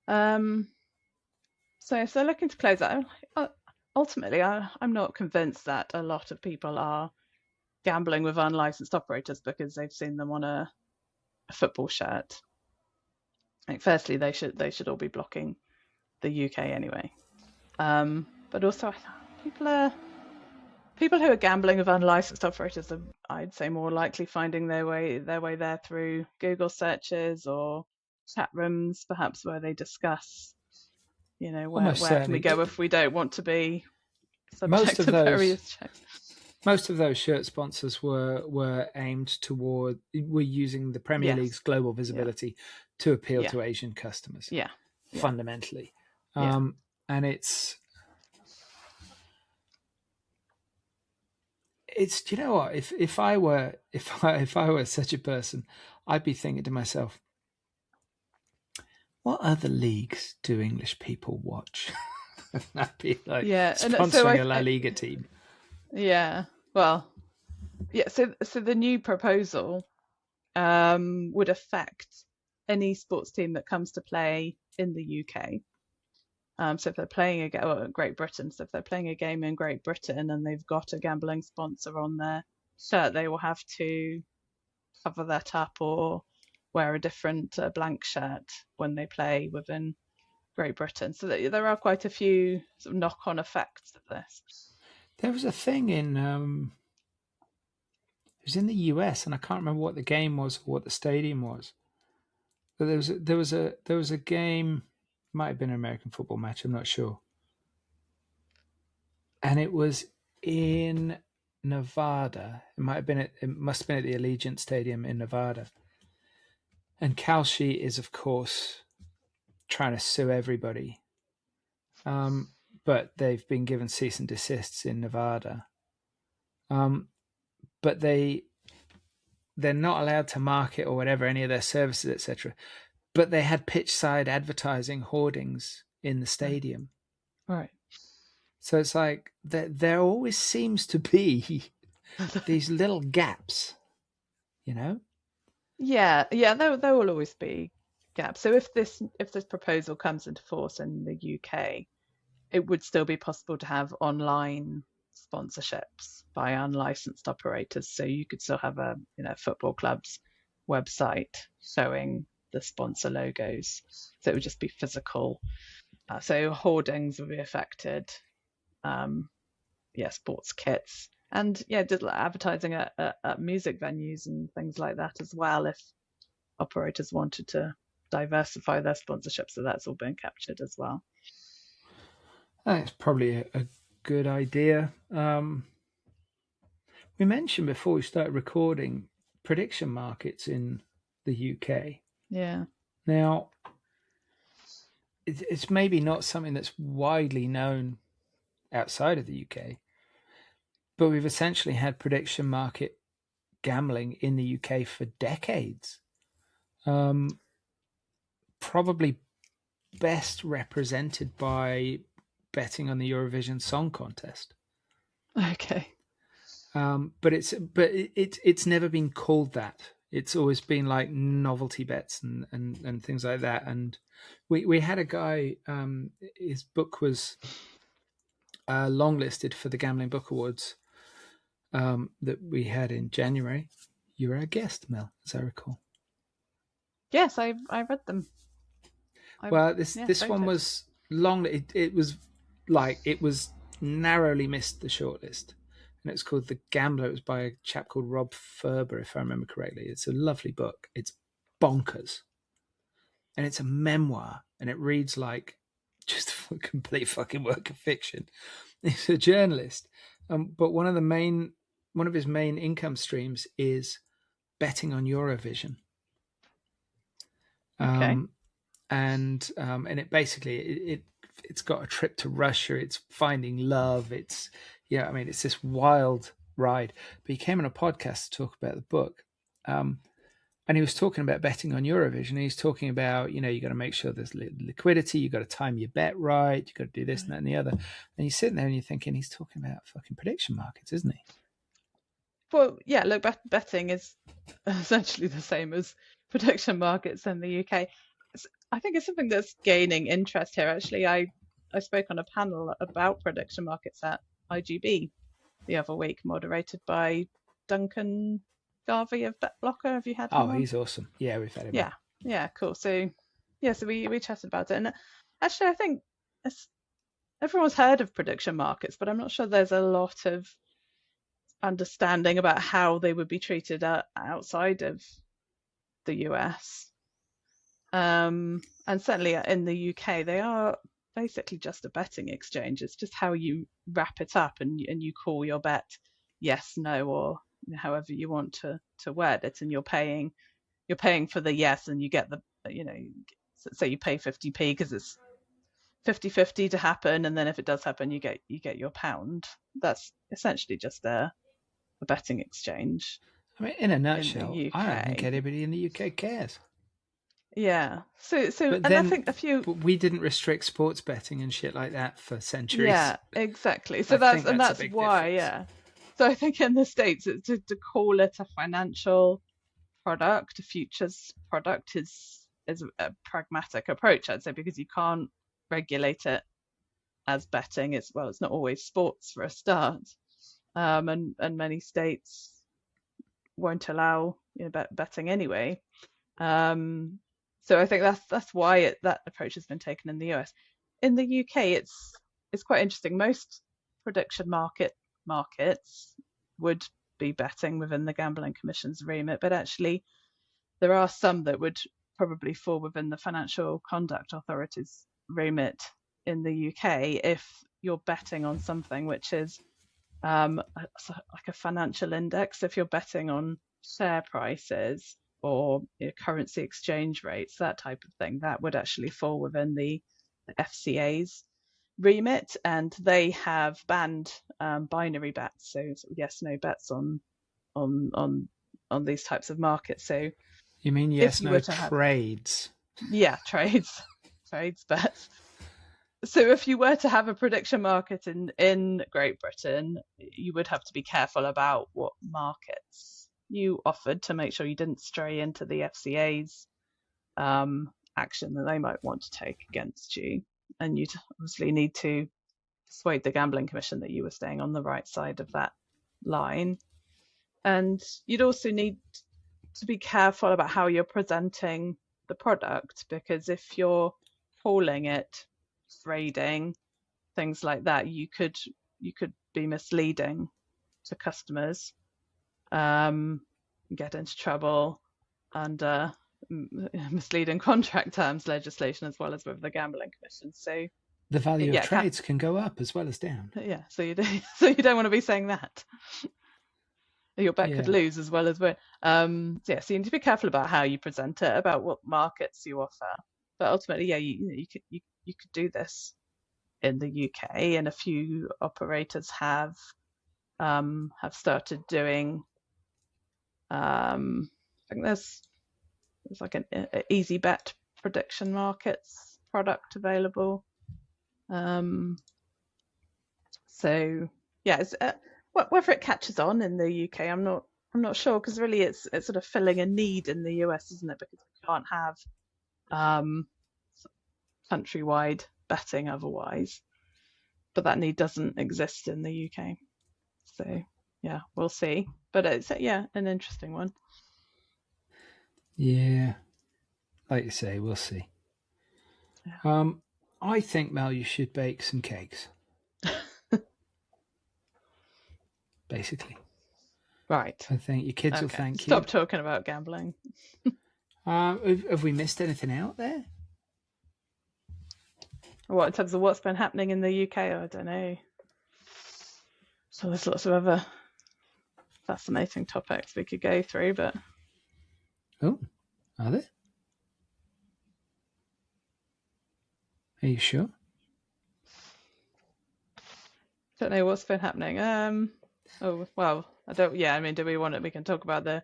So if they're looking to close that, ultimately, I'm not convinced that a lot of people are gambling with unlicensed operators because they've seen them on a football shirt. I think firstly they should all be blocking the UK anyway. But also, people who are gambling with unlicensed operators are, I'd say, more likely finding their way there through Google searches or chat rooms, perhaps, where they discuss, where can we go if we don't want to be subject to various checks. Most of those shirt sponsors were aimed were using the Premier League's global visibility to appeal to Asian customers. Yeah. Fundamentally. And it's you know what, if I were such a person, I'd be thinking to myself, what other leagues do English people watch? That'd be like sponsoring a La Liga team. Yeah. Well, yeah. So the new proposal would affect any sports team that comes to play in the UK. So if they're playing Great Britain, so if they're playing a game in Great Britain and they've got a gambling sponsor on their shirt, they will have to cover that up or wear a different blank shirt when they play within Great Britain. So there are quite a few sort of knock-on effects of this. There was a thing in it was in the US, and I can't remember what the game was or what the stadium was. But there was a game, might have been an American football match, I'm not sure. And it was in Nevada. It must have been at the Allegiant Stadium in Nevada. And Kalshi is, of course, trying to sue everybody. But they've been given cease and desists in Nevada. But they're not allowed to market or whatever, any of their services, etc. But they had pitch side advertising hoardings in the stadium. Right. So it's like there always seems to be these little gaps, you know. Yeah, yeah, there will always be gaps. So if this proposal comes into force in the UK, it would still be possible to have online sponsorships by unlicensed operators. So you could still have a football club's website showing the sponsor logos. So it would just be physical. So hoardings would be affected. Um, yeah, sports kits and yeah, digital advertising at music venues and things like that as well. If operators wanted to diversify their sponsorship, so that's all been captured as well. That's probably a good idea. We mentioned before we started recording prediction markets in the UK. Yeah. Now, it's maybe not something that's widely known outside of the UK, but we've essentially had prediction market gambling in the UK for decades. Probably best represented by betting on the Eurovision Song Contest. Okay. But it's never been called that. It's always been like novelty bets and things like that. And we had a guy. His book was longlisted for the Gambling Book Awards that we had in January. You were a guest, Mel, as I recall. Yes, I read them. This one was long. It was narrowly missed the shortlist, and it's called The Gambler. It was by a chap called Rob Ferber, if I remember correctly. It's a lovely book. It's bonkers, and it's a memoir, and it reads like just a complete fucking work of fiction. He's a journalist, but one of his main income streams is betting on Eurovision. Okay. And it basically it's got a trip to Russia. It's finding love. It's it's this wild ride. But he came on a podcast to talk about the book, and he was talking about betting on Eurovision. He's talking about you got to make sure there's liquidity. You got to time your bet right. You got to do this and that and the other. And you're sitting there and you're thinking he's talking about fucking prediction markets, isn't he? Well, yeah. Look, betting is essentially the same as prediction markets in the UK. I think it's something that's gaining interest here. Actually, I spoke on a panel about prediction markets at IGB the other week, moderated by Duncan Garvey of BetBlocker. Have you had him on? He's awesome. Yeah, we've had him. Yeah, cool. So we chatted about it, and actually, I think everyone's heard of prediction markets, but I'm not sure there's a lot of understanding about how they would be treated outside of the US. And certainly in the UK, they are basically just a betting exchange. It's just how you wrap it up and you call your bet yes, no, or however you want to word it, and you're paying for the yes, and you get the say you pay 50p because it's 50-50 to happen, and then if it does happen, you get your pound. That's essentially just a betting exchange. I mean, in a nutshell, I don't think anybody in the UK cares. Yeah. So but and then, I think we didn't restrict sports betting and shit like that for centuries. Yeah, exactly. So that's why, yeah. So I think in the States, to call it a financial product, a futures product, is a pragmatic approach, I'd say, because you can't regulate it as betting. It's not always sports for a start, and many states won't allow betting anyway. So I think that's why that approach has been taken in the US. In the UK, it's quite interesting. Most prediction markets would be betting within the Gambling Commission's remit, but actually there are some that would probably fall within the Financial Conduct Authority's remit in the UK if you're betting on something which is like a financial index. If you're betting on share prices or currency exchange rates, that type of thing, that would actually fall within the FCA's remit, and they have banned binary bets, so yes no bets on these types of markets. So you mean yes no trades? Yeah, trades bets. So if you were to have a prediction market in Great Britain, you would have to be careful about what markets you offered to make sure you didn't stray into the FCA's action that they might want to take against you. And you'd obviously need to persuade the Gambling Commission that you were staying on the right side of that line. And you'd also need to be careful about how you're presenting the product, because if you're calling it trading, things like that, you could be misleading to customers, get into trouble under misleading contract terms legislation, as well as with the Gambling Commission. So the value of trades can go up as well as down. Yeah, so you don't want to be saying that. Your bet could lose as well as win. So you need to be careful about how you present it, about what markets you offer. But ultimately, you could do this in the UK, and a few operators have started doing. I think there's like an easy bet prediction markets product available. So yeah, it's, whether it catches on in the UK, I'm not sure, because really it's sort of filling a need in the US, isn't it? Because we can't have countrywide betting otherwise, but that need doesn't exist in the UK. So yeah, we'll see. But it's an interesting one. Yeah, like you say, we'll see. Yeah. I think, Mel, you should bake some cakes. Basically. Right. I think your kids will thank you. Stop talking about gambling. Have we missed anything out there? What, in terms of what's been happening in the UK? I don't know. So there's lots of other fascinating topics we could go through, but... Oh, are there? Are you sure? Don't know what's been happening. Oh, well, I don't... Yeah, I mean, do we want it? We can talk about the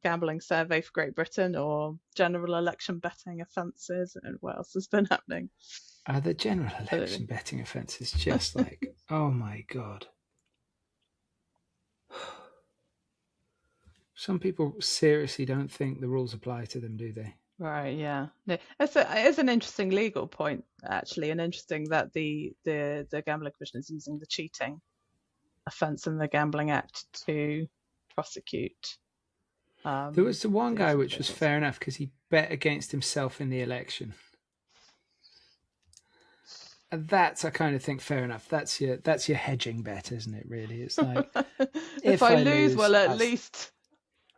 gambling survey for Great Britain, or general election betting offences, and what else has been happening. Are the general election betting offences just like, oh my God. Some people seriously don't think the rules apply to them, do they? Right, yeah. It's an interesting legal point, actually, and interesting that the Gambling Commission is using the cheating offence in the Gambling Act to prosecute. There was the one guy which was fair enough, because he bet against himself in the election. And that's, I kind of think, fair enough. That's your hedging bet, isn't it? Really, it's like if I lose, well, at least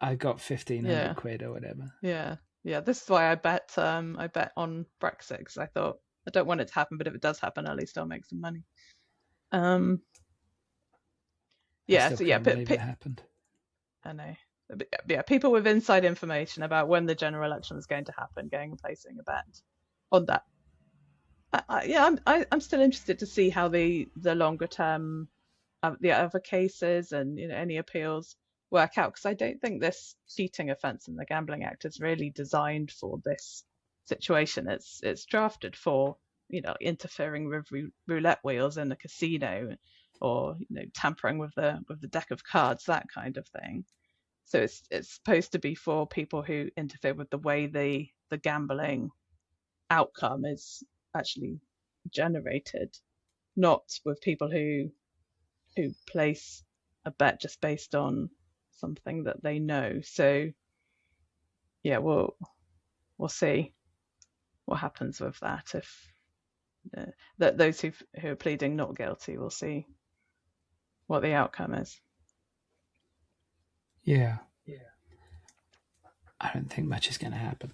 I got 1,500 quid or whatever. Yeah. This is why I bet on Brexit, because I thought I don't want it to happen, but if it does happen, at least I'll make some money. Believe it happened. I know. But yeah, people with inside information about when the general election was going to happen, going and placing a bet on that. I'm still interested to see how the longer term, the other cases and any appeals work out, because I don't think this cheating offence in the Gambling Act is really designed for this situation. It's drafted for interfering with roulette wheels in a casino, or tampering with the deck of cards, that kind of thing. So it's supposed to be for people who interfere with the way the gambling outcome is actually generated, not with people who place a bet just based on something that they know. So yeah, we'll see what happens with that. If that those who are pleading not guilty, we'll see what the outcome is. Yeah. I don't think much is going to happen.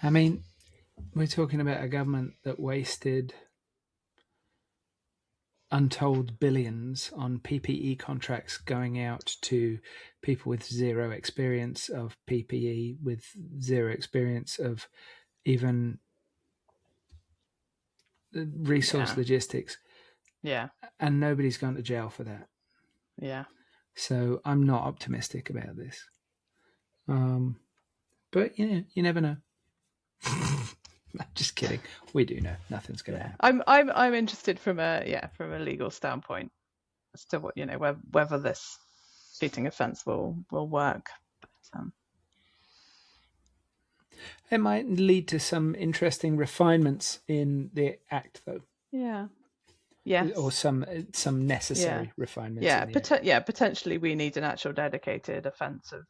I mean, we're talking about a government that wasted untold billions on PPE contracts going out to people with zero experience of PPE, with zero experience of even resource logistics. Yeah. And nobody's gone to jail for that. Yeah. So I'm not optimistic about this. But you never know. I'm just kidding. We do know nothing's going to happen. I'm interested from a legal standpoint as to what whether this cheating offence will work. But, it might lead to some interesting refinements in the Act, though. Yeah. Yes. Or some necessary refinements. Yeah. Potentially we need an actual dedicated offence of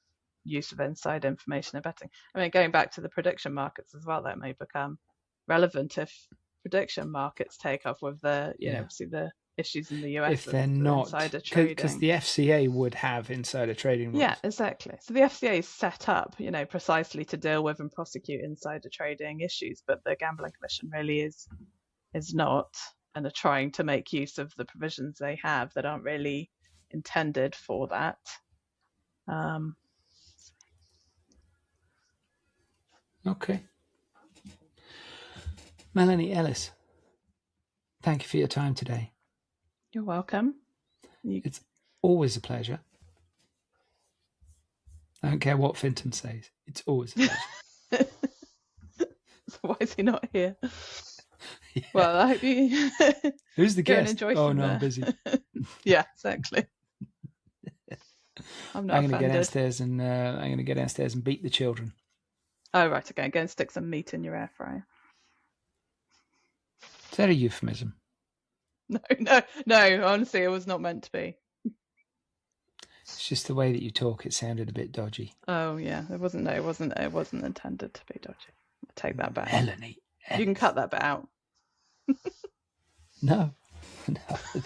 use of inside information and betting. I mean, going back to the prediction markets as well, that may become relevant if prediction markets take off with the obviously the issues in the US if they're not insider trading, because the FCA would have insider trading rules. Yeah, exactly. So the FCA is set up, precisely to deal with and prosecute insider trading issues, but the Gambling Commission really is not, and are trying to make use of the provisions they have that aren't really intended for that. Okay. Melanie Ellis, thank you for your time today. You're welcome. It's always a pleasure. I don't care what Finton says. It's always a pleasure. So why is he not here? Yeah. Well, I hope you. Who's the guest? Oh no, I'm busy. Yeah, exactly. I'm going to get downstairs and beat the children. Oh right, okay. Go and stick some meat in your air fryer. Is that a euphemism? No. Honestly, it was not meant to be. It's just the way that you talk. It sounded a bit dodgy. Oh yeah, it wasn't intended to be dodgy. I take that back. Melanie, you can cut that bit out. No,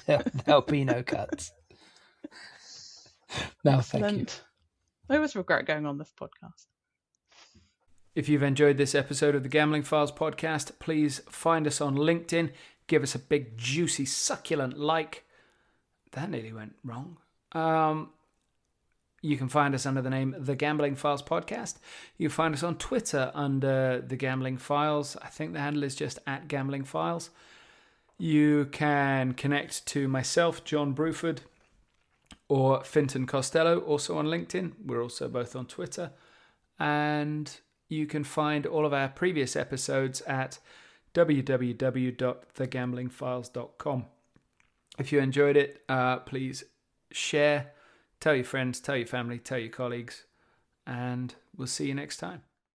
there'll be no cuts. No, thank you. I always regret going on this podcast. If you've enjoyed this episode of the Gambling Files podcast, please find us on LinkedIn. Give us a big, juicy, succulent like. That nearly went wrong. You can find us under the name The Gambling Files Podcast. You can find us on Twitter under The Gambling Files. I think the handle is just @GamblingFiles. You can connect to myself, Jon Bruford, or Finton Costello, also on LinkedIn. We're also both on Twitter. And you can find all of our previous episodes at www.thegamblingfiles.com. If you enjoyed it, please share, tell your friends, tell your family, tell your colleagues, and we'll see you next time.